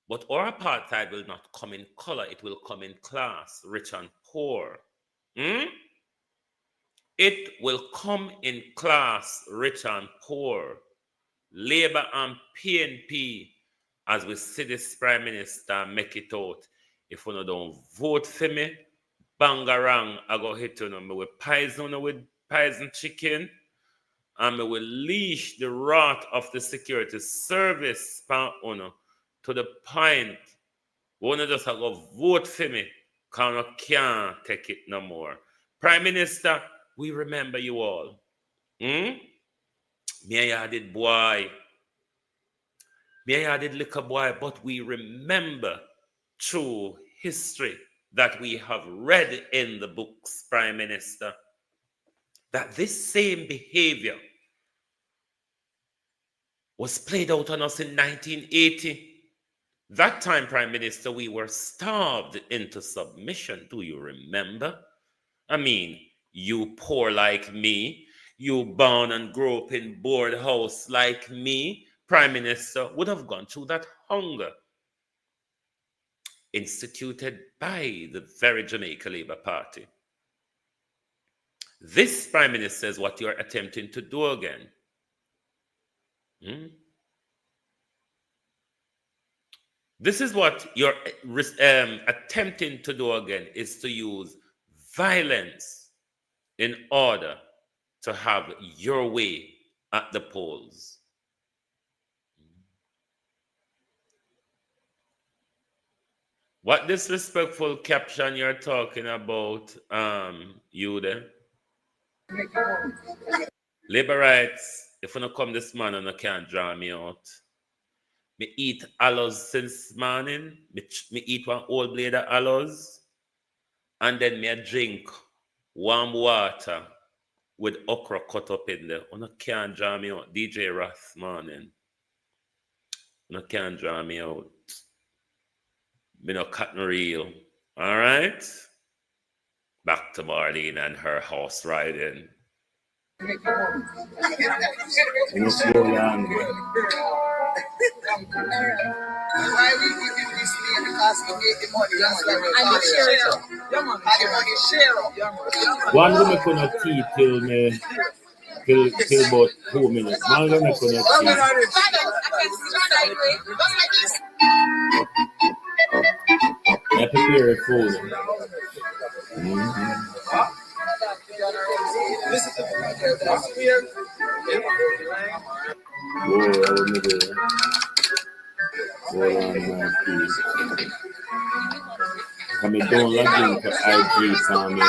But our apartheid will not come in color, it will come in class, rich and poor. It will come in class, rich and poor. Labour and PNP, as we see this Prime Minister make it out. If you don't vote for me, bangarang, I go hit you. Me will poison with poison chicken, and me will leash the wrath of the security service to the point one just go vote for me, because I can't take it no more. Prime Minister, we remember you all. Me I did boy. Me I did little boy, but we remember through history that we have read in the books, Prime Minister, that this same behavior was played out on us in 1980. That time, Prime Minister, we were starved into submission. Do you remember? I mean, you poor like me, you born and grew up in board house like me, Prime Minister, would have gone through that hunger instituted by the very Jamaica Labour Party. This, Prime Minister, is what you're attempting to do again. This is what you're attempting to do again, is to use violence in order to have your way at the polls. What disrespectful caption you're talking about, you there? Labor rights, if you don't come this morning, you can't draw me out. Me eat aloes since morning. Me eat one whole blade of aloes. And then me drink warm water with okra cut up in there. You can't draw me out. DJ Ross morning. You can't draw me out. Me no cotton real. All right? Back to Marlene and her horse riding. You slow down. Why we give him this name? Because we make the money. That's why we and share it up. And the money share up. One woman couldn't tea till me till about 2 minutes. One woman couldn't tea. I prepare a food. Come don't log in to IG for me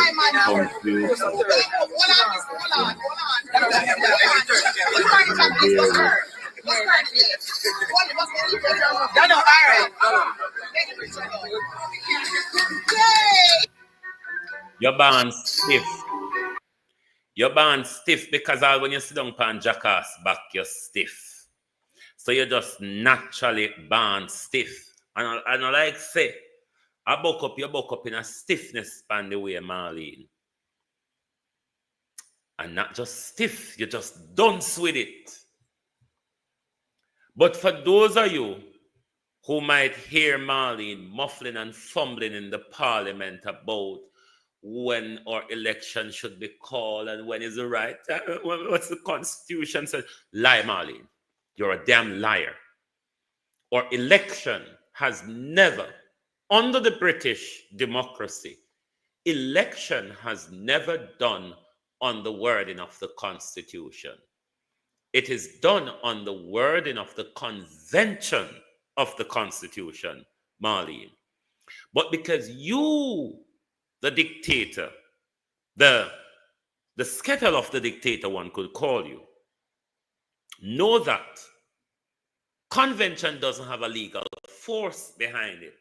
confused. You're born stiff. You're born stiff because all when you sit down on jackass back, you're stiff. So you're just naturally born stiff. And I like say, you buck up in a stiffness span the way, Marlene. And not just stiff, you just dunce with it. But for those of you who might hear Marlene muffling and fumbling in the parliament about when our election should be called and when is the right time, what's the constitution says? Lie, Marlene. You're a damn liar. Our election has never, under the British democracy, election has never done on the wording of the Constitution. It is done on the wording of the convention of the Constitution, Marlene. But because you, the dictator, the skettle of the dictator, one could call you, know that convention doesn't have a legal force behind it.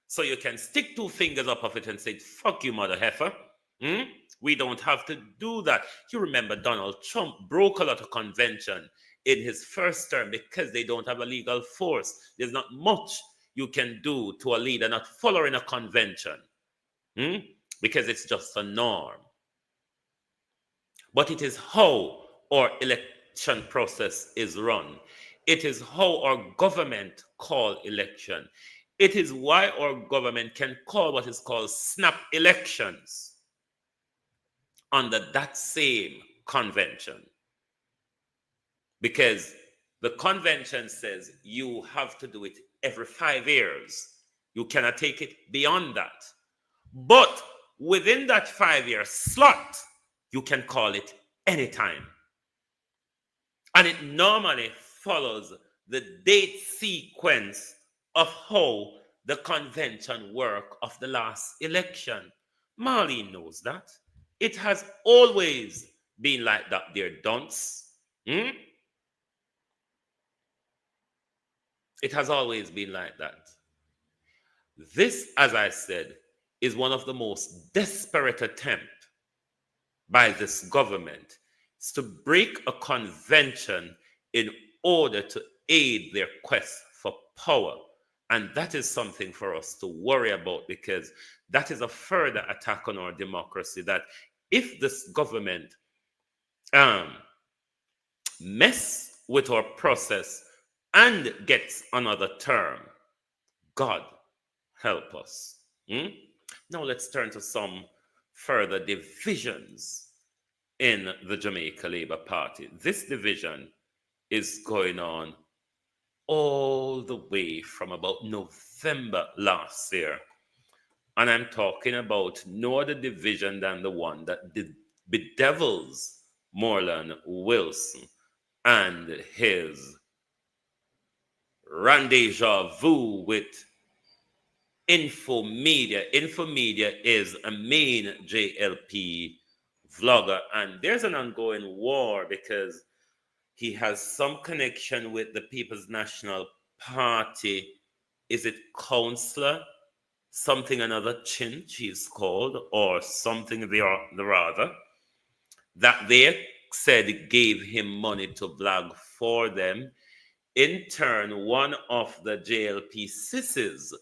So you can stick two fingers up of it and say, fuck you, mother heifer. We don't have to do that. You remember Donald Trump broke a lot of convention in his first term because they don't have a legal force. There's not much you can do to a leader not following a convention because it's just a norm. But it is how our election process is run. It is how our government call election. It is why our government can call what is called snap elections under that same convention. Because the convention says you have to do it every 5 years. You cannot take it beyond that. But within that 5-year slot, you can call it anytime. And it normally follows the date sequence of how the convention worked of the last election. Marlene knows that. It has always been like that, dear dunce. It has always been like that. This, as I said, is one of the most desperate attempts by this government is to break a convention in order to aid their quest for power. And that is something for us to worry about, because that is a further attack on our democracy, that if this government mess with our process and gets another term, God help us. Now let's turn to some further divisions in the Jamaica Labour Party. This division is going on all the way from about November last year. And I'm talking about no other division than the one that bedevils Moreland Wilson and his rendezvous with Infomedia. Infomedia is a main JLP vlogger, and there's an ongoing war because he has some connection with the People's National Party. Is it counselor? Something another Chin, she's called, or something the rather, that they said gave him money to blog for them. In turn, one of the JLP sissies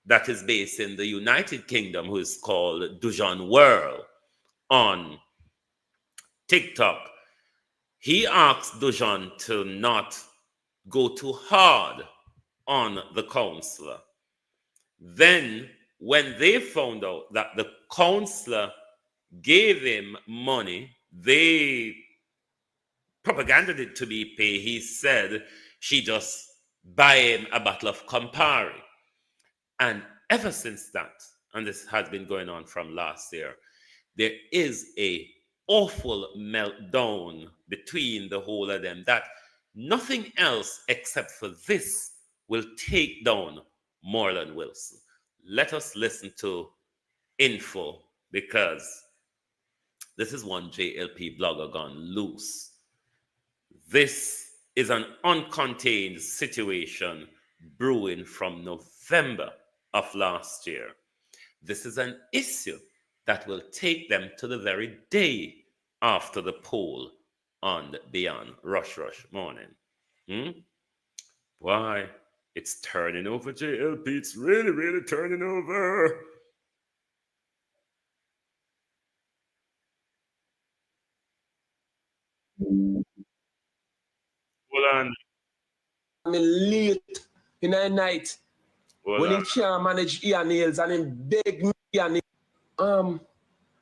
that is based in the United Kingdom, who is called Dujan Whirl on TikTok, he asked Dujan to not go too hard on the counselor. Then, when they found out that the counselor gave him money, they propaganded it to be paid. He said she just buy him a bottle of Campari. And ever since that, and this has been going on from last year, there is a awful meltdown between the whole of them, that nothing else except for this will take down Moreland Wilson. Let us listen to Info, because this is one JLP blogger gone loose. This is an uncontained situation brewing from November of last year. This is an issue that will take them to the very day after the poll on Beyond Rush morning. Why? It's turning over, JLP. It's really, really turning over. Hold on. I'm late in the night. Hold when on. he can't manage ear nails and he beg me and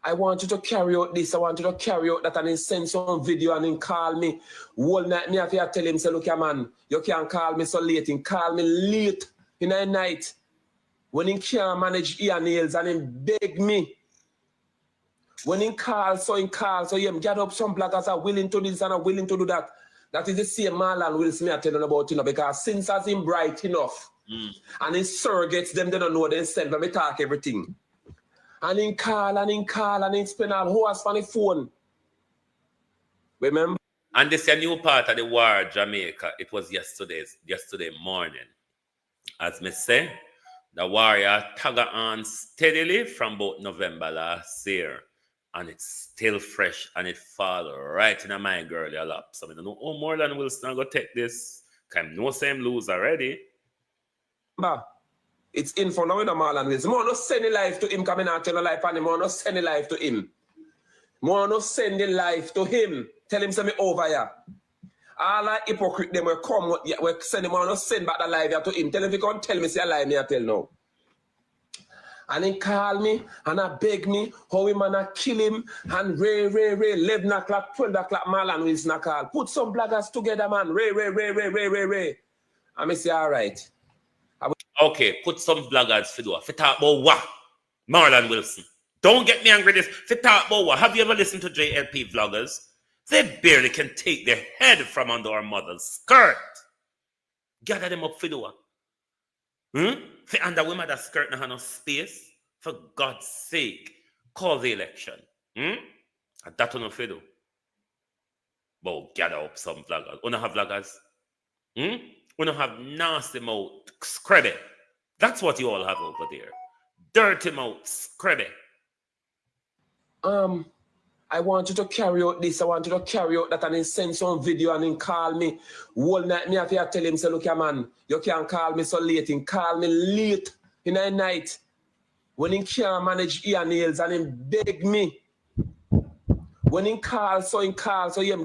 I want you to carry out this, I want you to carry out that, and he send some video and he call me. Whole night me have to tell him, say, look here man, you can't call me so late. He call me late in the night. When he can't manage ear nails and he beg me. When he call, so him get up, some bloggers are willing to do this and are willing to do that. That is the same Marlon Wilson I telling about, because since as him bright enough, and his surrogates, them they don't know themselves, but me talk everything. And he call and he spend all hours on the phone. Remember? And this is a new part of the war, Jamaica. It was yesterday morning. As me say, the warrior tug on steadily from about November last year. And it's still fresh and it fall right in my girl lap. So I don't know how Moreland Wilson go take this. Because I know same lose already. It's in for now with Marlon Wilson. More no send the life to him, coming out tell a life and him. More no send the life to him. More no send the life to him. Tell him say me over here. All the hypocrite them will come, we send him on, send back the live here to him. Tell him if you can't tell me, say a lie, me I tell now. And he call me and I beg me how him and I kill him and Ray, 11 o'clock, 12 o'clock, Marlon Wilson call. Put some blaggers together, man. Ray. And I say, all right. Okay, put some blaggers for do. For talk about what? Marlon Wilson. Don't get me angry this. For talk about what? Have you ever listened to JLP vloggers? They barely can take their head from under our mother's skirt. Gather them up for do. For under women that skirt no have no space, for God's sake, call the election. And that will not do. But gather up some vloggers. We don't have vloggers. We don't have nasty mouth scrubby. That's what you all have over there. Dirty mouth scrubby. I want you to carry out this. I want you to carry out that and then send some video and then call me. Whole night, me have to tell him, say, look, man, you can't call me so late. He call me late in the night. When he can't manage ear nails and he beg me. When he calls, so him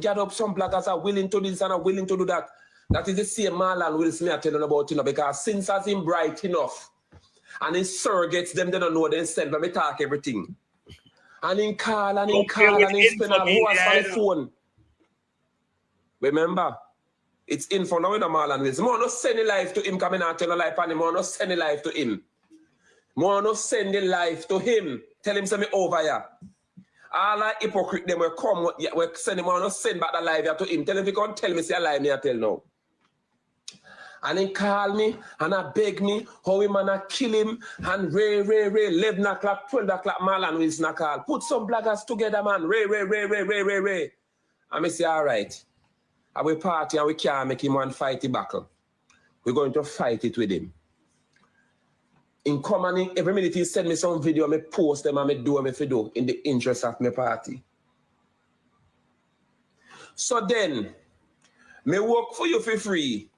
get up some blaggers are willing to this and are willing to do that. That is the same Marlon Wilson me are telling about, because since as him bright enough and his surrogates, them they don't know they send me talk everything. And he call and he spend all hours on the phone. Remember, it's info now in the Marlon Wilson. More no send the life to him coming out tell a life on him. More no send the life to him. More no send the life to him. Tell him send me over here. All the hypocrite them will come. We send him on no send back the live here to him. Tell him if you can't tell me say a lie me I tell now. And he call me and I beg me how him and I kill him and Ray, 11 o'clock, 12 o'clock, Marlon Wilson call. Put some blaggers together, man. Ray. And I say, all right. I will party and we can't make him one fight the battle. We're going to fight it with him. In common, every minute he send me some video, I post them and I do what I do in the interest of my party. So then, me work for you for free.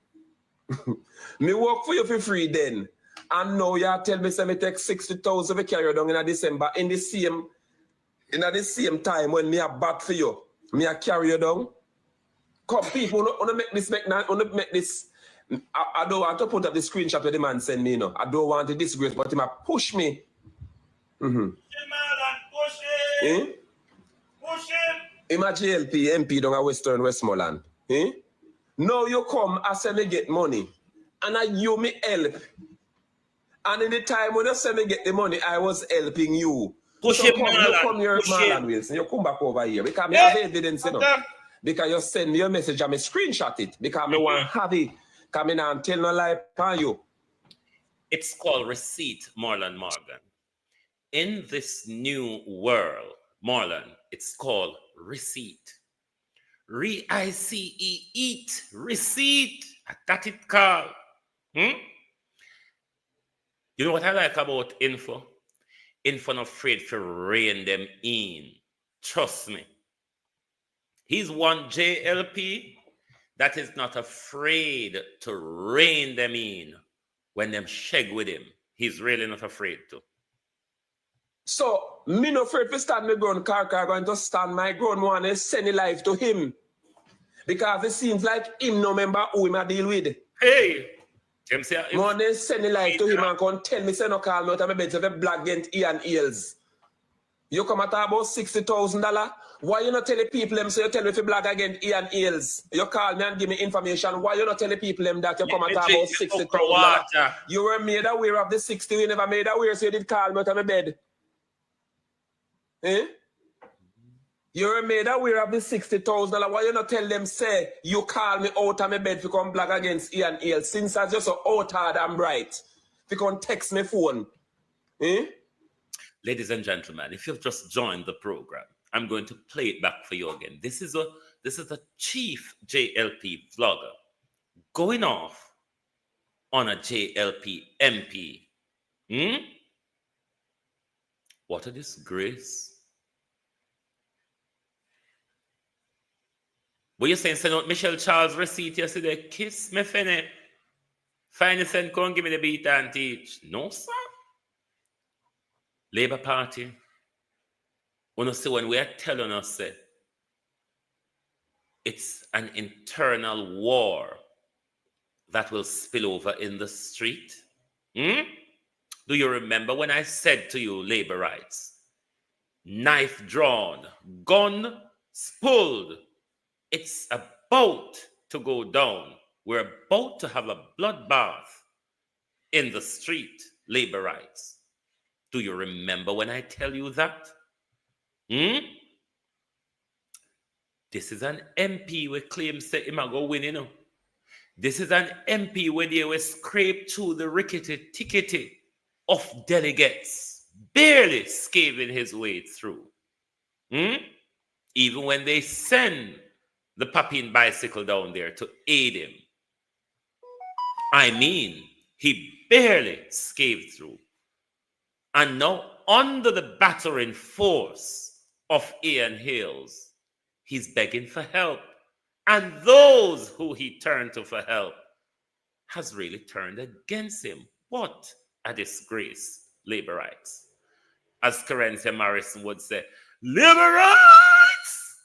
Me work for you for free then. And now you tell me say me take 60,000 to carry you down in December. In the same time when me a bat for you, me a carry you down. Come people, wanna make this. I don't want to put up the screenshot where the man send me, you know. I don't want to disgrace, but he might push me. Push him. Him a JLP MP down at Western Westmoreland. Now you come and say me get money. And you me help. And in the time when you say me get the money, I was helping you. Push so him, come, Marlon. You come here, Marlon Wilson. You come back over here. Because I have evidence, you know. Because you send me a message and I screenshot it. Because I want to have it. Come in and tell no lie on you. It's called receipt, Marlon Morgan. In this new world, Marlon, it's called receipt. Re-I-C-E-Eat. Receipt. That it called. You know what I like about Info? Info not afraid to rein them in. Trust me. He's one JLP that is not afraid to rein them in when them shag with him. He's really not afraid to. So, me not afraid to stand my ground, car going to stand my ground, want to send a life to him. Because it seems like him no remember who him I deal with. Hey! More than send a life to him and come tell me, say no call me out of my bed, so the black against ear and ears. You come at about $60,000. Why you not tell the people them so you tell me if you black against ear and ears? You call me and give me information. Why you not tell the people them that you come at about $60,000? You were made aware of the 60, you never made aware, so you did call me out of my bed. You were made aware of the $60,000. Why you not tell them, say, you call me out of my bed to come black against ear and ears? Since I just so out hard and bright. If you can text me phone. Ladies and gentlemen, if you've just joined the program, I'm going to play it back for you again. This is a chief JLP vlogger going off on a JLP MP. What a disgrace. What you saying, send out Michelle Charles receipt yesterday? Kiss me, Fenny. Finally send, come give me the beat and teach. No, sir. Labour Party. When you see when we are telling us, say, It's an internal war that will spill over in the street. Do you remember when I said to you, labor rights, knife drawn, gun pulled, it's about to go down. We're about to have a bloodbath in the street, labor rights. Do you remember when I tell you that? This is an MP who claims that him go win, you know. This is an MP where they will scrape through the rickety tickety of delegates, barely scaving his way through. Even when they send the Papine bicycle down there to aid him. I mean, he barely scaved through. And now, under the battering force of Ian Hales, he's begging for help. And those who he turned to for help has really turned against him. What a disgrace, labor rights. As Carencia Morrison would say, labor rights!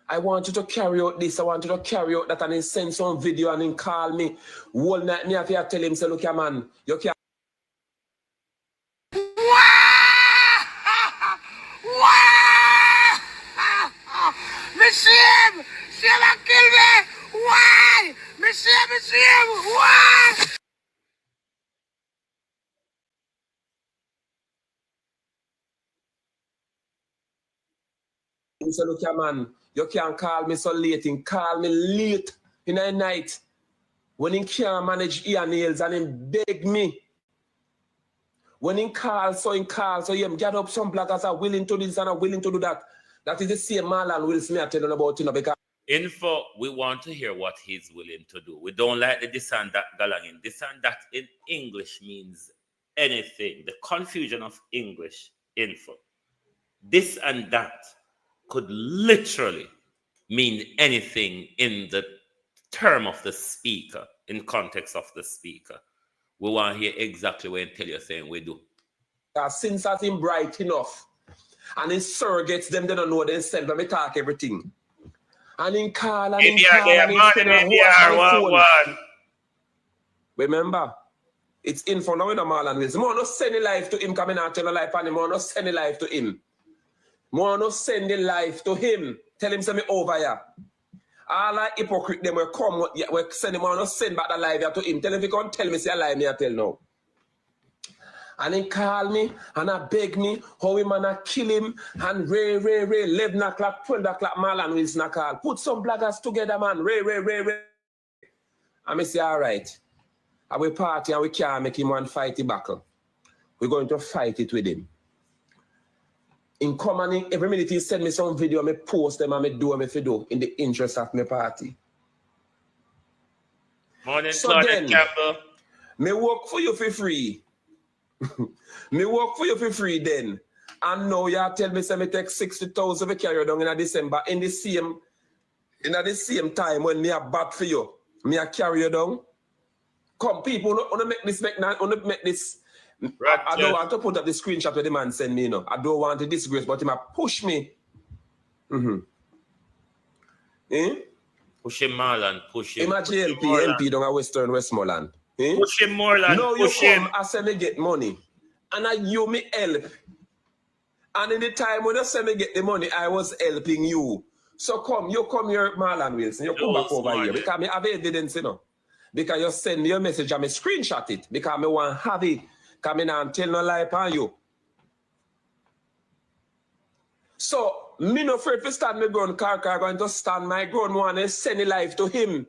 I want you to carry out this. I want you to carry out that and then send some video and then call me. Whole night me have to tell him, say, look here, man, you can't. Shame! Shame and kill me! Why? Me shame! Why? He said, look here, man, you can't call me so late. You call me late in the night when he can't manage ear nails and he beg me. When he calls, so you get up some bloggers are willing to do this and are willing to do that. That is the same Marlon Will Smith telling about, you know, because Info, we want to hear what he's willing to do. We don't like the this and that galanging. This and that in English means anything. The confusion of English, info. This and that could literally mean anything in the term of the speaker, in context of the speaker. We want to hear exactly what you're saying we do. Since that's him bright enough, and his surrogates, them they don't know themselves, but me talk everything. And in call and in call and in spend a whole. Remember, it's info now in the Marlon Wills. More no send the life to him, coming out tell the life and him, more no send the life to him. More no send the life to him. Tell him send me over here. All that hypocrite them will come, we send him, more no send back the life here to him. Tell him if he can't tell me, say a lie me I tell now. And he call me and I beg me how him and I kill him and Ray 11 o'clock, 12 o'clock Marlon Wilson call. Put some bloggers together, man. Ray. And I say, all right. I will party and we can't make him one fight the battle. We're going to fight it with him. In common, every minute he send me some video, I post them and I do what I do in the interest of my party. Morning, so Claudette then, Campbell. Me work for you for free. Me work for you for free then. And now you tell me say me take 60,000 to carry down in December. In the same time when me a bat for you, me a carry you down. Come, people, wanna make this. Right, I don't want to put up the screenshot where the man send me, you know. I don't want to disgrace, but he might push me. Push him, Marlon. Push him. Imagine LP down at Westmoreland. Push him, Marlon. No, you push come, him. I say me get money. And you me help. And in the time when you say me get the money, I was helping you. So you come here, Marlon Wilson. You come back over here. Because I have evidence, you know. Because you send me your message and me screenshot it. Because I want to have it. Because I don't tell no lie upon you. So, me no afraid to stand my ground, car going to stand my ground one and send the life to him.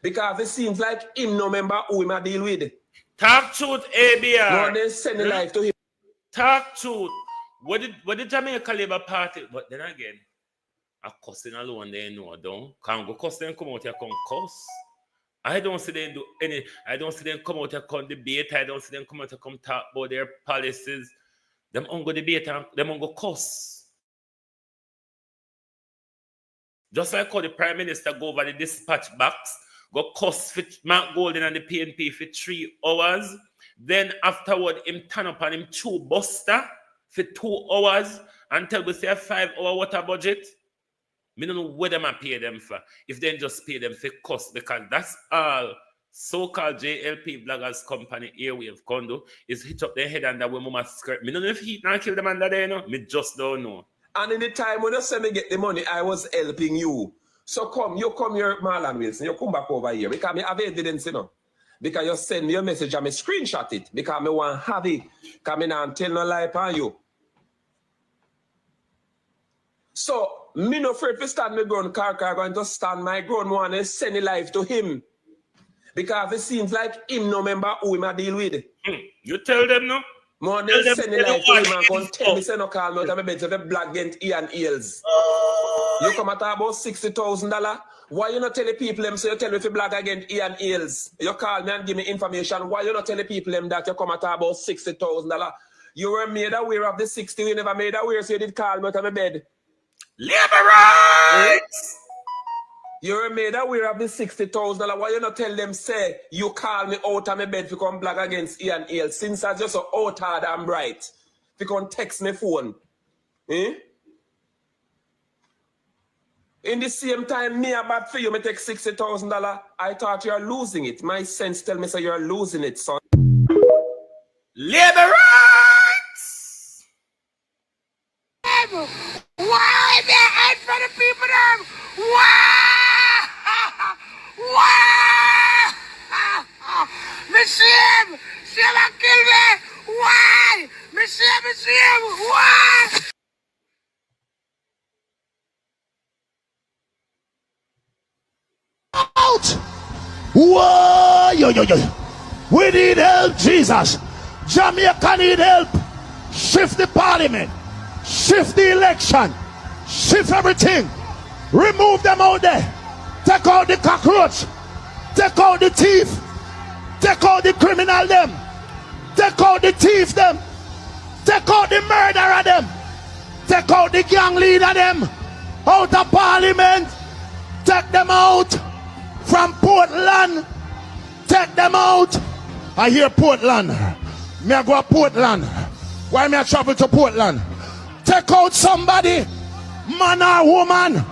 Because it seems like him no member who him a deal with. Talk truth, ABR. No, they send the life to him. Talk truth. What did Jamaica Labour Party? But then again, a cussing alone they know, don't. Can't go cuss them come out here come cuss. I don't see them do any. I don't see them come out here come debate. I don't see them come out here come talk about their policies. Them on go debate and them on go cuss. Just like how the Prime Minister go over the dispatch box, go cuss for Mark Golden and the PNP for 3 hours. Then afterward, him turn up and him chew buster for 2 hours until we say a 5-hour water budget. Me don't know what them I pay them for. If they just pay them for cost, because that's all so-called JLP bloggers company Airwave Condo is hit up their head under when mama skirt. Me don't know if heat now kill them under there, you know. Me just don't know. And in the time when you say me get the money, I was helping you. So you come here, Marlon Wilson, you come back over here. Because I have evidence, you know. Because you send me a message and I screenshot it. Because I want to have it. Because I don't tell no lie on you. So, me no afraid to stand my ground, car going to stand my ground, want to send a life to him. Because it seems like him no member who him I deal with. You tell them no? More than send a life to him and come tell me, say no call me out of my bed to the black gent Ian Eels. You come at about $60,000. Why you not tell the people them so you tell me if you black against Ian Eels? You call me and give me information. Why you not tell the people them that you come at about $60,000? You were made aware of the 60, you never made aware, so you did call me out of my bed. Labor rights! You were made aware of the $60,000. Why you not tell them, say, you call me out of my bed to come black against Ian Eels? Since I just so out hard and bright. If you can text me phone. In the same time, me about for you, me take $60,000. I thought you are losing it. My sense tell me, say you are losing it, son. Labor rights! Why they hate for the people them? Why? Why? Me shame! Shame and kill me! Why? Me shame! Why? Out! Whoa! Yo. We need help, Jesus. Jamaica need help. Shift the parliament. Shift the election. Shift everything. Remove them out there. Take out the cockroach. Take out the thief. Take out the criminal them. Take out the thief them. Take out the murderer them. Take out the gang leader them. Out of parliament. Take them out. From Portland. Take them out. I hear Portland. Me I go to Portland. Why me I travel to Portland? Take out somebody. Man or woman.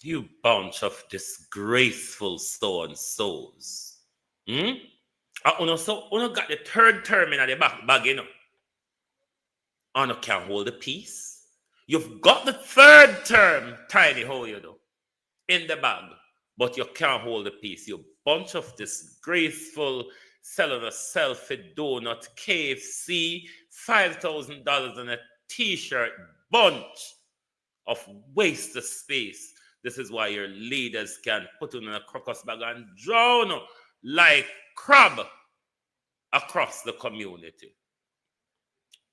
You bunch of disgraceful so-and-sos. Uno got the third term in the bag, you know. Uno can't hold the peace. You've got the third term, tiny hole, you know, in the bag, but you can't hold the peace. You bunch of disgraceful selling a selfie donut, KFC, $5,000 in a t-shirt, bunch of waste of space. This is why your leaders can put in a crocus bag and drown like crab across the community.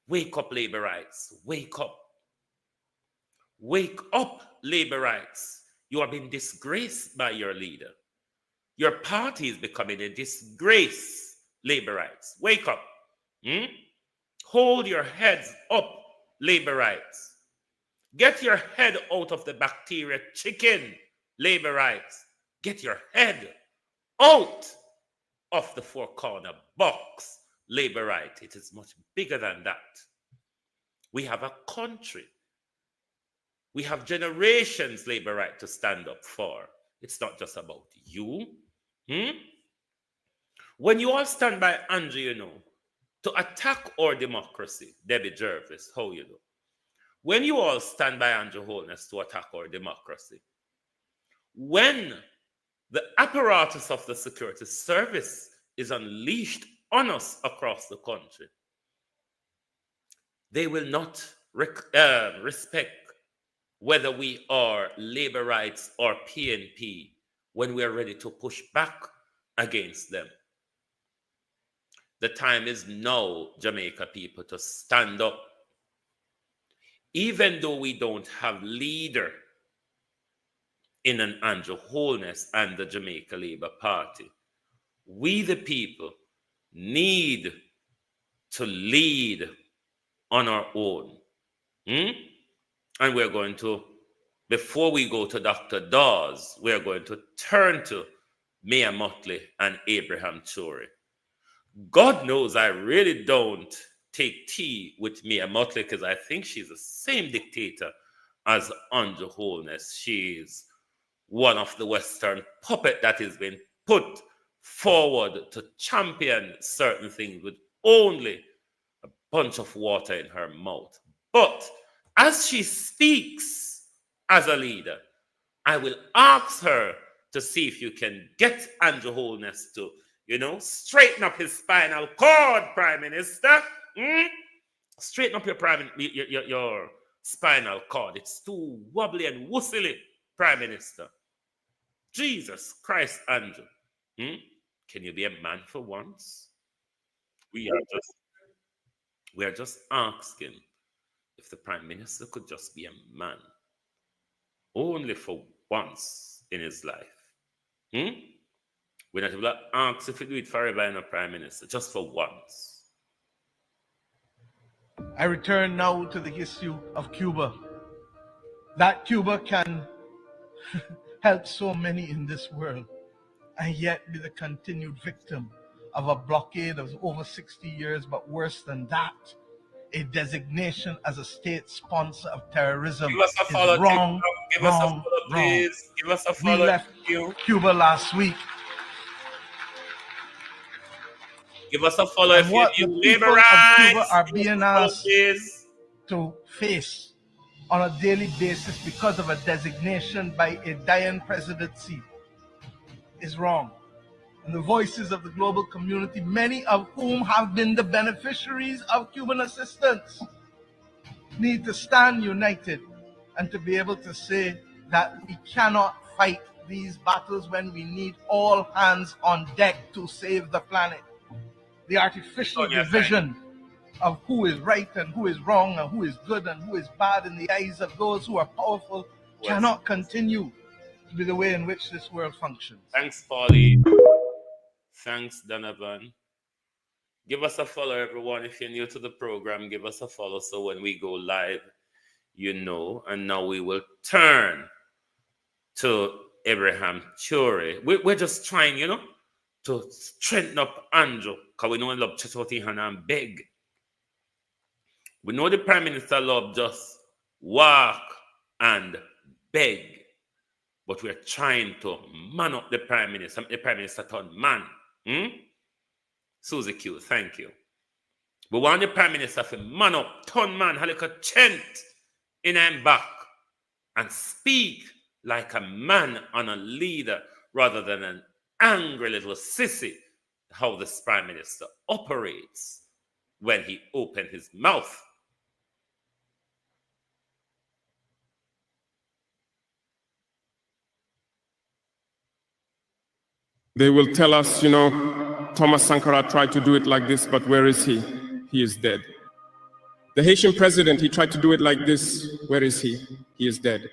Wake up, labor rights. Wake up. Wake up, labor rights. You are being disgraced by your leader. Your party is becoming a disgrace, labor rights. Wake up. Hold your heads up, labor rights. Get your head out of the bacteria chicken, labor rights. Get your head out of the four-corner box, labor rights. It is much bigger than that. We have a country. We have generations, labor right, to stand up for. It's not just about you. When you all stand by Andrew, you know, to attack our democracy, Debbie Jervis, how you do? When you all stand by Andrew Holness to attack our democracy, when the apparatus of the security service is unleashed on us across the country, they will not respect whether we are labor rights or PNP when we are ready to push back against them. The time is now, Jamaica people, to stand up. Even though we don't have leader in an Andrew Holness and the Jamaica Labour Party, we the people need to lead on our own. And we're going to, before we go to Dr. Dawes, we're going to turn to Mayor Motley and Abraham Chori. God knows I really don't take tea with Mayor Motley because I think she's the same dictator as Andrew Holness. She's one of the Western puppet that has been put forward to champion certain things with only a bunch of water in her mouth. But as she speaks as a leader, I will ask her to see if you can get Andrew Holness to, straighten up his spinal cord, Prime Minister. Straighten up your spinal cord. It's too wobbly and wussily, Prime Minister. Jesus Christ, Andrew. Can you be a man for once? We are just asking if the Prime Minister could just be a man. Only for once in his life. We're not able to ask if we do it forever in a Prime Minister, just for once. I return now to the issue of Cuba. That Cuba can help so many in this world and yet be the continued victim of a blockade of over 60 years, but worse than that, a designation as a state sponsor of terrorism Give us a follow, is wrong, give us a wrong, follow, please. Give us a follow. We left Cuba last week. Give us a follow And if what you the need people labor of rights. Cuba are being asked please. to face on a daily basis because of a designation by a dying presidency is wrong. And the voices of the global community, many of whom have been the beneficiaries of Cuban assistance, need to stand united and to be able to say that we cannot fight these battles when we need all hands on deck to save the planet. The artificial division of who is right and who is wrong and who is good and who is bad in the eyes of those who are powerful cannot continue to be the way in which this world functions. Thanks, Paulie. Thanks, Donovan. Give us a follow, everyone. If you're new to the program, give us a follow so when we go live, you know. And now we will turn to Abraham Churi. We're just trying, to strengthen up Andrew, because we know he loves Chachoti and beg. We know the Prime Minister loves just walk and beg. But we're trying to man up the Prime Minister, the Prime Minister turn man. Susie Q, thank you. We want the Prime Minister to man up, turn man, have like a chant in him back and speak like a man and a leader rather than an angry little sissy, how this Prime Minister operates when he opens his mouth. They will tell us, Thomas Sankara tried to do it like this, but where is he? He is dead. The Haitian president, he tried to do it like this. Where is he? He is dead.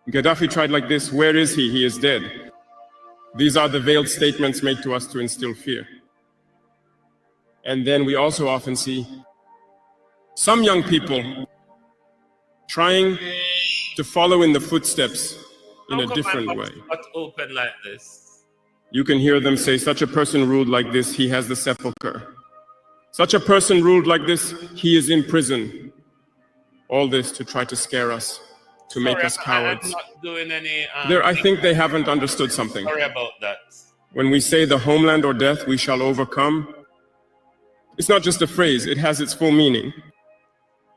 Gaddafi tried like this. Where is he? He is dead. These are the veiled statements made to us to instill fear. And then we also often see some young people trying to follow in the footsteps in a different way. Not open like this. You can hear them say, such a person ruled like this, he has the sepulchre. Such a person ruled like this, he is in prison. All this to try to scare us, to make us cowards. I'm not doing any, I think they haven't understood something. Sorry about that. When we say the homeland or death, we shall overcome, it's not just a phrase, it has its full meaning.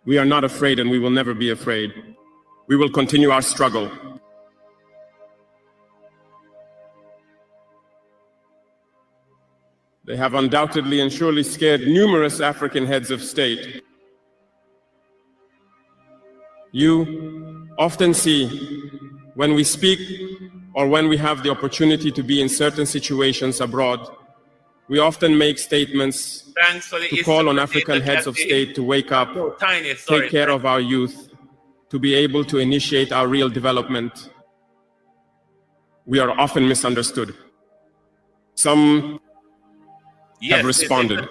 We are not afraid and we will never be afraid. We will continue our struggle. They have undoubtedly and surely scared numerous African heads of state. You often see when we speak or when we have the opportunity to be in certain situations abroad, we often make statements to call on African heads of state to wake up, take care of our youth, to be able to initiate our real development. We are often misunderstood. Some have responded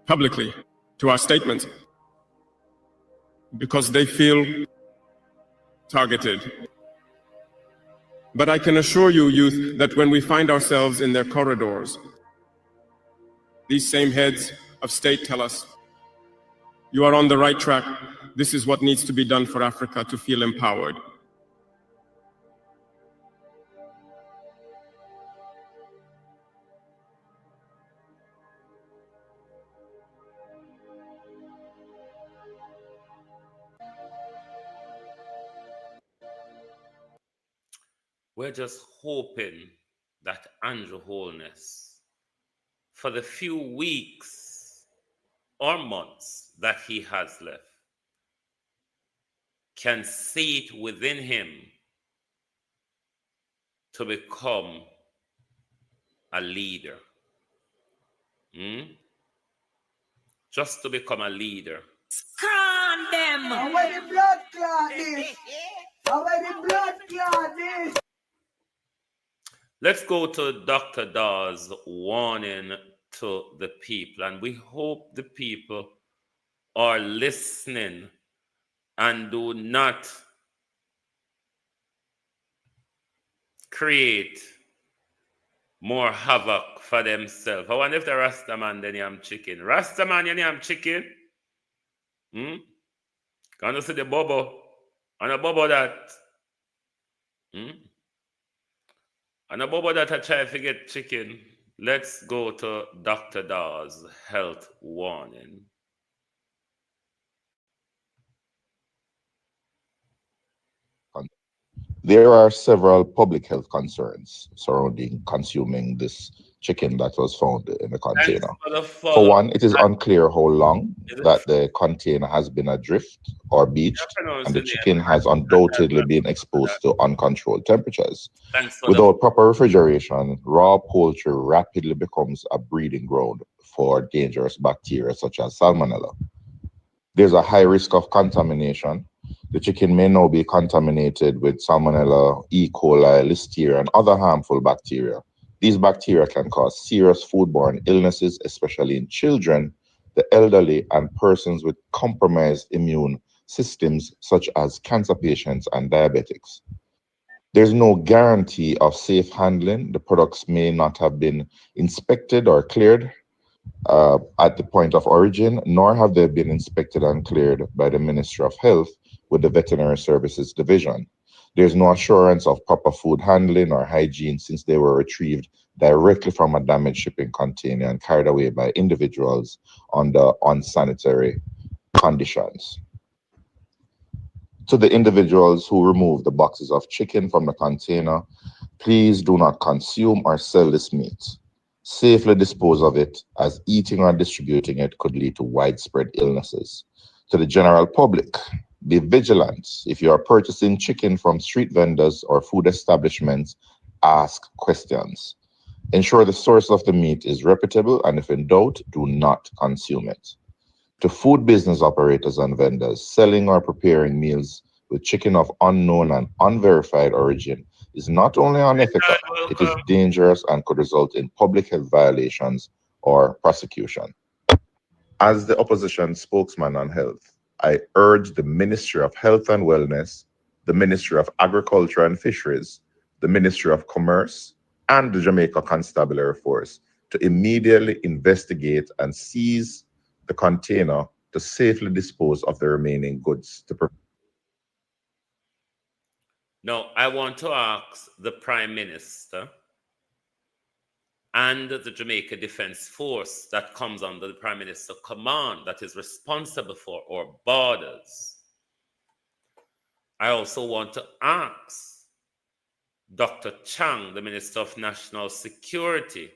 publicly to our statements because they feel targeted. But I can assure you, youth, that when we find ourselves in their corridors, these same heads of state tell us, You are on the right track. This is what needs to be done for Africa to feel empowered. We're just hoping that Andrew Holness, for the few weeks or months that he has left, can see it within him to become a leader. Just to become a leader. Scram them! Where the blood clot is? Where the blood clot is? Let's go to Dr. Dawes' warning to the people, and we hope the people are listening and do not create more havoc for themselves. I wonder if the Rastaman then yam chicken. Rastaman you yam chicken? Can you see the bubble? And a bubble that and a bubble that I try to get chicken. Let's go to Dr. Dawes' health warning. There are several public health concerns surrounding consuming this chicken that was found in the container. For one, it is unclear how long that the container has been adrift or beached, and the chicken has undoubtedly been exposed to uncontrolled temperatures. Without proper refrigeration, raw poultry rapidly becomes a breeding ground for dangerous bacteria such as salmonella. There's a high risk of contamination. The chicken may now be contaminated with salmonella, E. coli, listeria, and other harmful bacteria. These bacteria can cause serious foodborne illnesses, especially in children, the elderly, and persons with compromised immune systems, such as cancer patients and diabetics. There's no guarantee of safe handling. The products may not have been inspected or cleared at the point of origin, nor have they been inspected and cleared by the Ministry of Health with the Veterinary Services Division. There's no assurance of proper food handling or hygiene since they were retrieved directly from a damaged shipping container and carried away by individuals under unsanitary conditions. To the individuals who removed the boxes of chicken from the container, please do not consume or sell this meat. Safely dispose of it, as eating or distributing it could lead to widespread illnesses. To the general public, be vigilant. If you are purchasing chicken from street vendors or food establishments, ask questions. Ensure the source of the meat is reputable, and if in doubt, do not consume it. To food business operators and vendors, selling or preparing meals with chicken of unknown and unverified origin is not only unethical, it is dangerous and could result in public health violations or prosecution. As the opposition spokesman on health, I urge the Ministry of Health and Wellness, the Ministry of Agriculture and Fisheries, the Ministry of Commerce, and the Jamaica Constabulary Force to immediately investigate and seize the container to safely dispose of the remaining goods. Now, I want to ask the Prime Minister and the Jamaica Defense Force that comes under the Prime Minister's command, that is responsible for our borders. I also want to ask Dr. Chang, the Minister of National Security,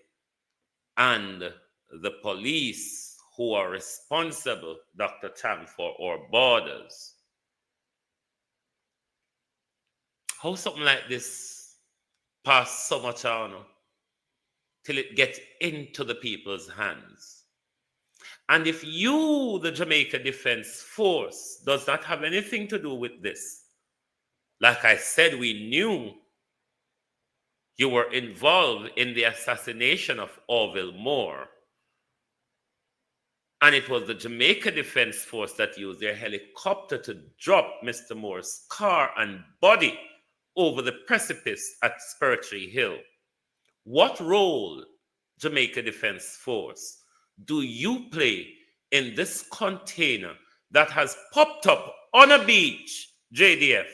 and the police who are responsible, Dr. Chang, for our borders. How something like this pass so much on till it gets into the people's hands? And if you, the Jamaica Defense Force, does not have anything to do with this, like I said, we knew you were involved in the assassination of Orville Moore. And it was the Jamaica Defense Force that used their helicopter to drop Mr. Moore's car and body over the precipice at Spurtree Hill. What role, Jamaica Defense Force, do you play in this container that has popped up on a beach, JDF,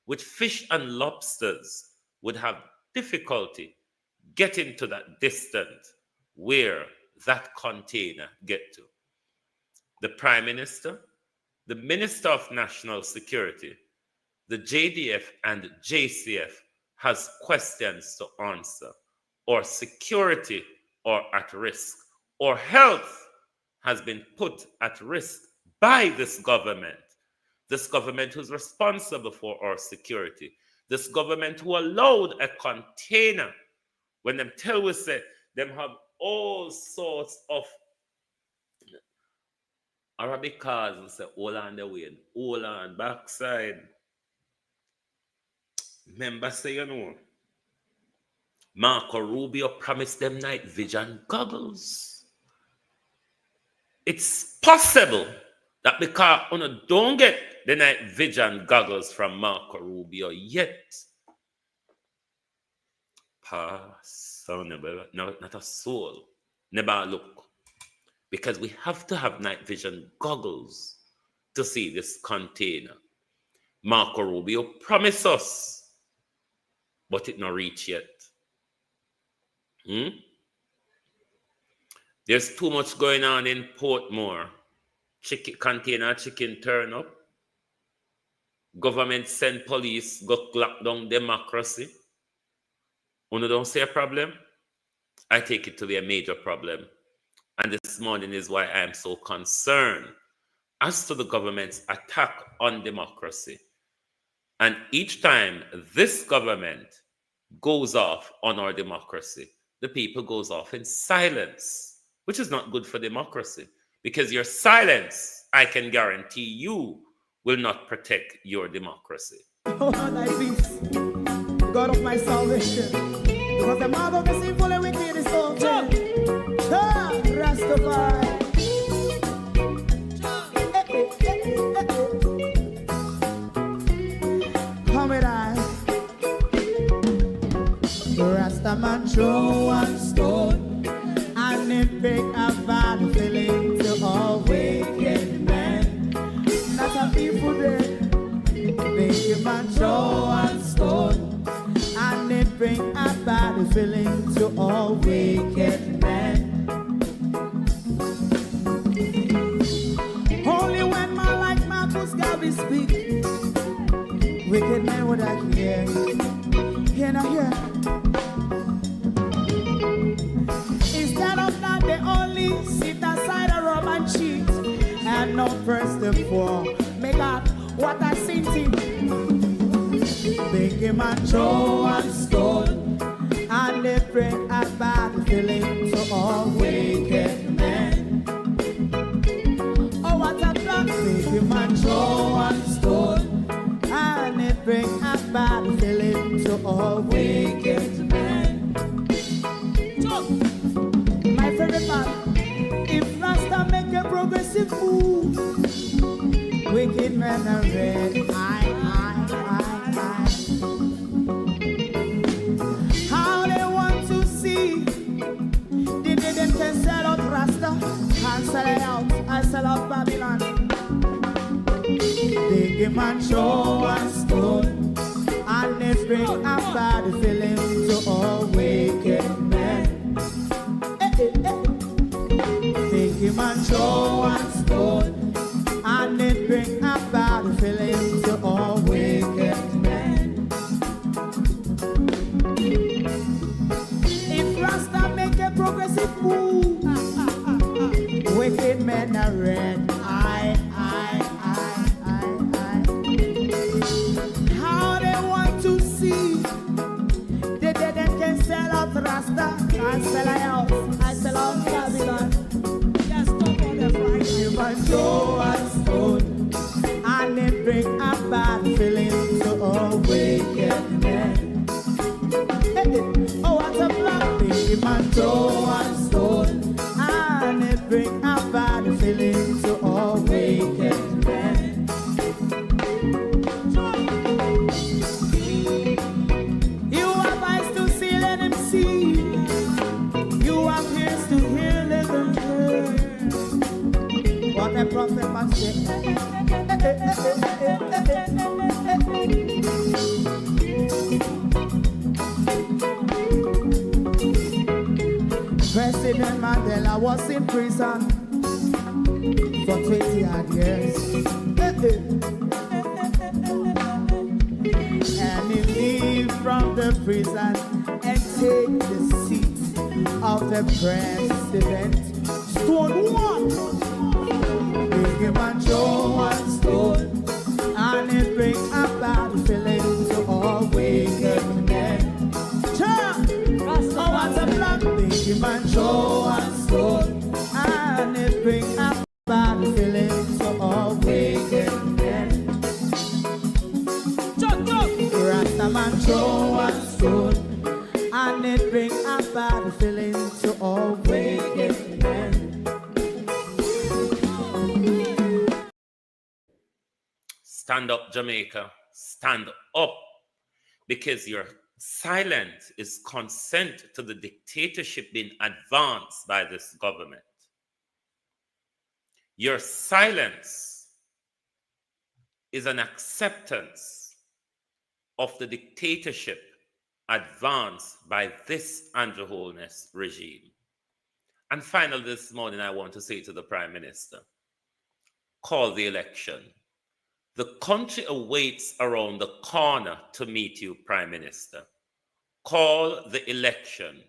with fish and lobsters would have difficulty getting to that distance where that container get to. The Prime Minister, the Minister of National Security, the JDF and JCF has questions to answer, or security are at risk, or health has been put at risk by this government who's responsible for our security, this government who allowed a container, when them tell us that them have all sorts of Arabic cars and say, hold on the way, hold on, backside. Remember, say, you know, Marco Rubio promised them night vision goggles. It's possible that because you don't get the night vision goggles from Marco Rubio yet, not a soul, never look. Because we have to have night vision goggles to see this container. Marco Rubio promised us, but it not reach yet. There's too much going on in Portmore. Container chicken turn up. Government send police, go lock down democracy. You don't say a problem? I take it to be a major problem. And this morning is why I am so concerned as to the government's attack on democracy. And each time this government goes off on our democracy, the people goes off in silence, which is not good for democracy. Because your silence, I can guarantee you, will not protect your democracy. Oh, thy peace, God of my salvation. Because the mouth of the sinful and wicked is open. Rastafari. Come with I. Rastaman throw one stone and it bring a bad feeling to all wicked men. Not a people there. Make a man throw one stone and it bring a bad feeling to all wicked men. God speak, wicked men would I hear, hear not hear. Instead of that, they only sit aside a rob and cheat, and not first and for. Make out what I seen to. Make him a throw and stone, and they bring a bad feeling to all wicked men. Make him a throw and stone, and it bring a bad feeling to all wicked men. My favorite part, if Rasta make a progressive move, wicked men are red. How they want to see, they can sell out Rasta and sell it out and sell out Babylon. Big him and throw and stone, and it bring a bad feeling to all wicked men. Big him and throw and stone, and it bring a bad feeling to all wicked men. If Rasta make a progressive move, wicked men are red. Rasta, I sell a house, I sell out Babylon. Just stop on the price. You might throw and stone, and it bring a bad feeling to all wicked men. Oh, what a black thing, you might throw and stone, and it bring a bad feeling to all wicked men. You have eyes to see, let him see. You have ears to hear, let them hear. What a prophet must say. was in prison for 20 odd years. And he leave from the prison and take the seat of the president. Stone one. Big him and Joe one stone. And it bring a bad feeling to all wicked men. Oh, what's a black big man, Joe and stone. And it bring a bad feeling to all wicked men. Rasta man, Joe and stone. And it bring a bad feeling to all wicked men. Stand up, Jamaica. Stand up. Because your silence is consent to the dictatorship being advanced by this government. Your silence is an acceptance of the dictatorship advanced by this Andrew Holness regime. And finally, this morning, I want to say to the Prime Minister, call the election. The country awaits around the corner to meet you, Prime Minister. Call the election.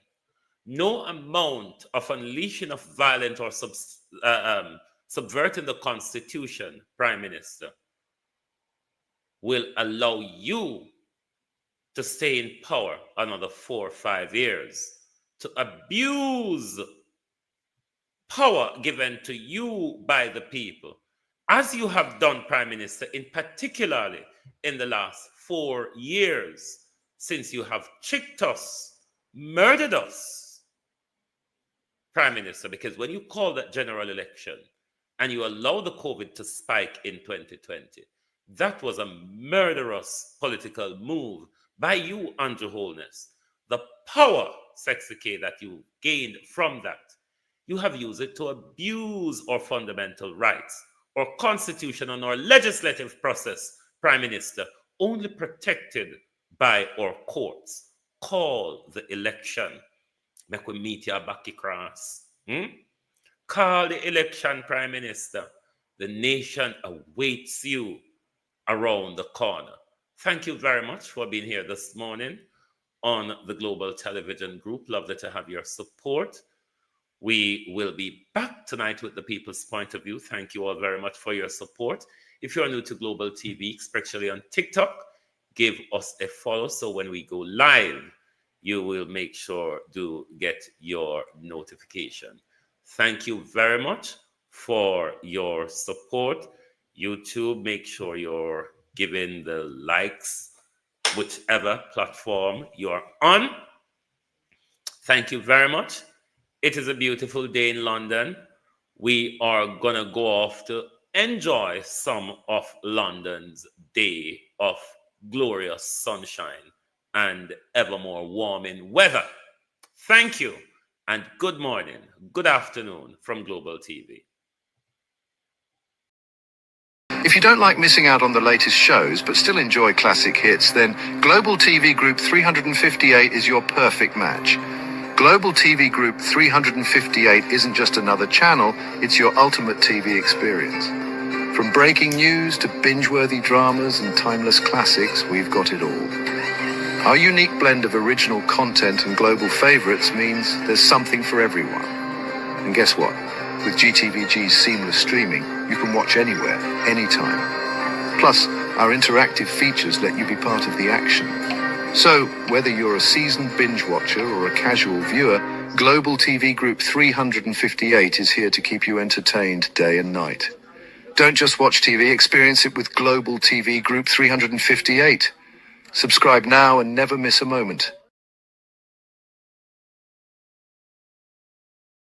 No amount of unleashing of violence or subverting the Constitution, Prime Minister, will allow you to stay in power another 4 or 5 years, to abuse power given to you by the people, as you have done, Prime Minister, in particularly in the last 4 years, since you have tricked us, murdered us, Prime Minister, because when you call that general election and you allow the COVID to spike in 2020, that was a murderous political move by you, Andrew Holness. The power, Sexy K, that you gained from that, you have used it to abuse our fundamental rights, our constitution, and our legislative process, Prime Minister, only protected by our courts. Call the election. Make we meet your backy cross. Call the election, Prime Minister. The nation awaits you around the corner. Thank you very much for being here this morning on the Global Television Group. Lovely to have your support. We will be back tonight with the People's Point of View. Thank you all very much for your support. If you're new to Global TV, especially on TikTok, give us a follow so when we go live, you will make sure to get your notification. Thank you very much for your support. YouTube, make sure you're giving the likes, whichever platform you're on. Thank you very much. It is a beautiful day in London. We are going to go off to enjoy some of London's day of glorious sunshine and ever more warming weather. Thank you, and good morning, good afternoon from Global TV. If you don't like missing out on the latest shows but still enjoy classic hits, then Global TV Group 358 is your perfect match. Global TV Group 358 isn't just another channel, it's your ultimate TV experience. From breaking news to binge-worthy dramas and timeless classics, we've got it all. Our unique blend of original content and global favorites means there's something for everyone. And guess what? With GTVG's seamless streaming, you can watch anywhere, anytime. Plus, our interactive features let you be part of the action. So, whether you're a seasoned binge watcher or a casual viewer, Global TV Group 358 is here to keep you entertained day and night. Don't just watch TV, experience it with Global TV Group 358. Subscribe now and never miss a moment.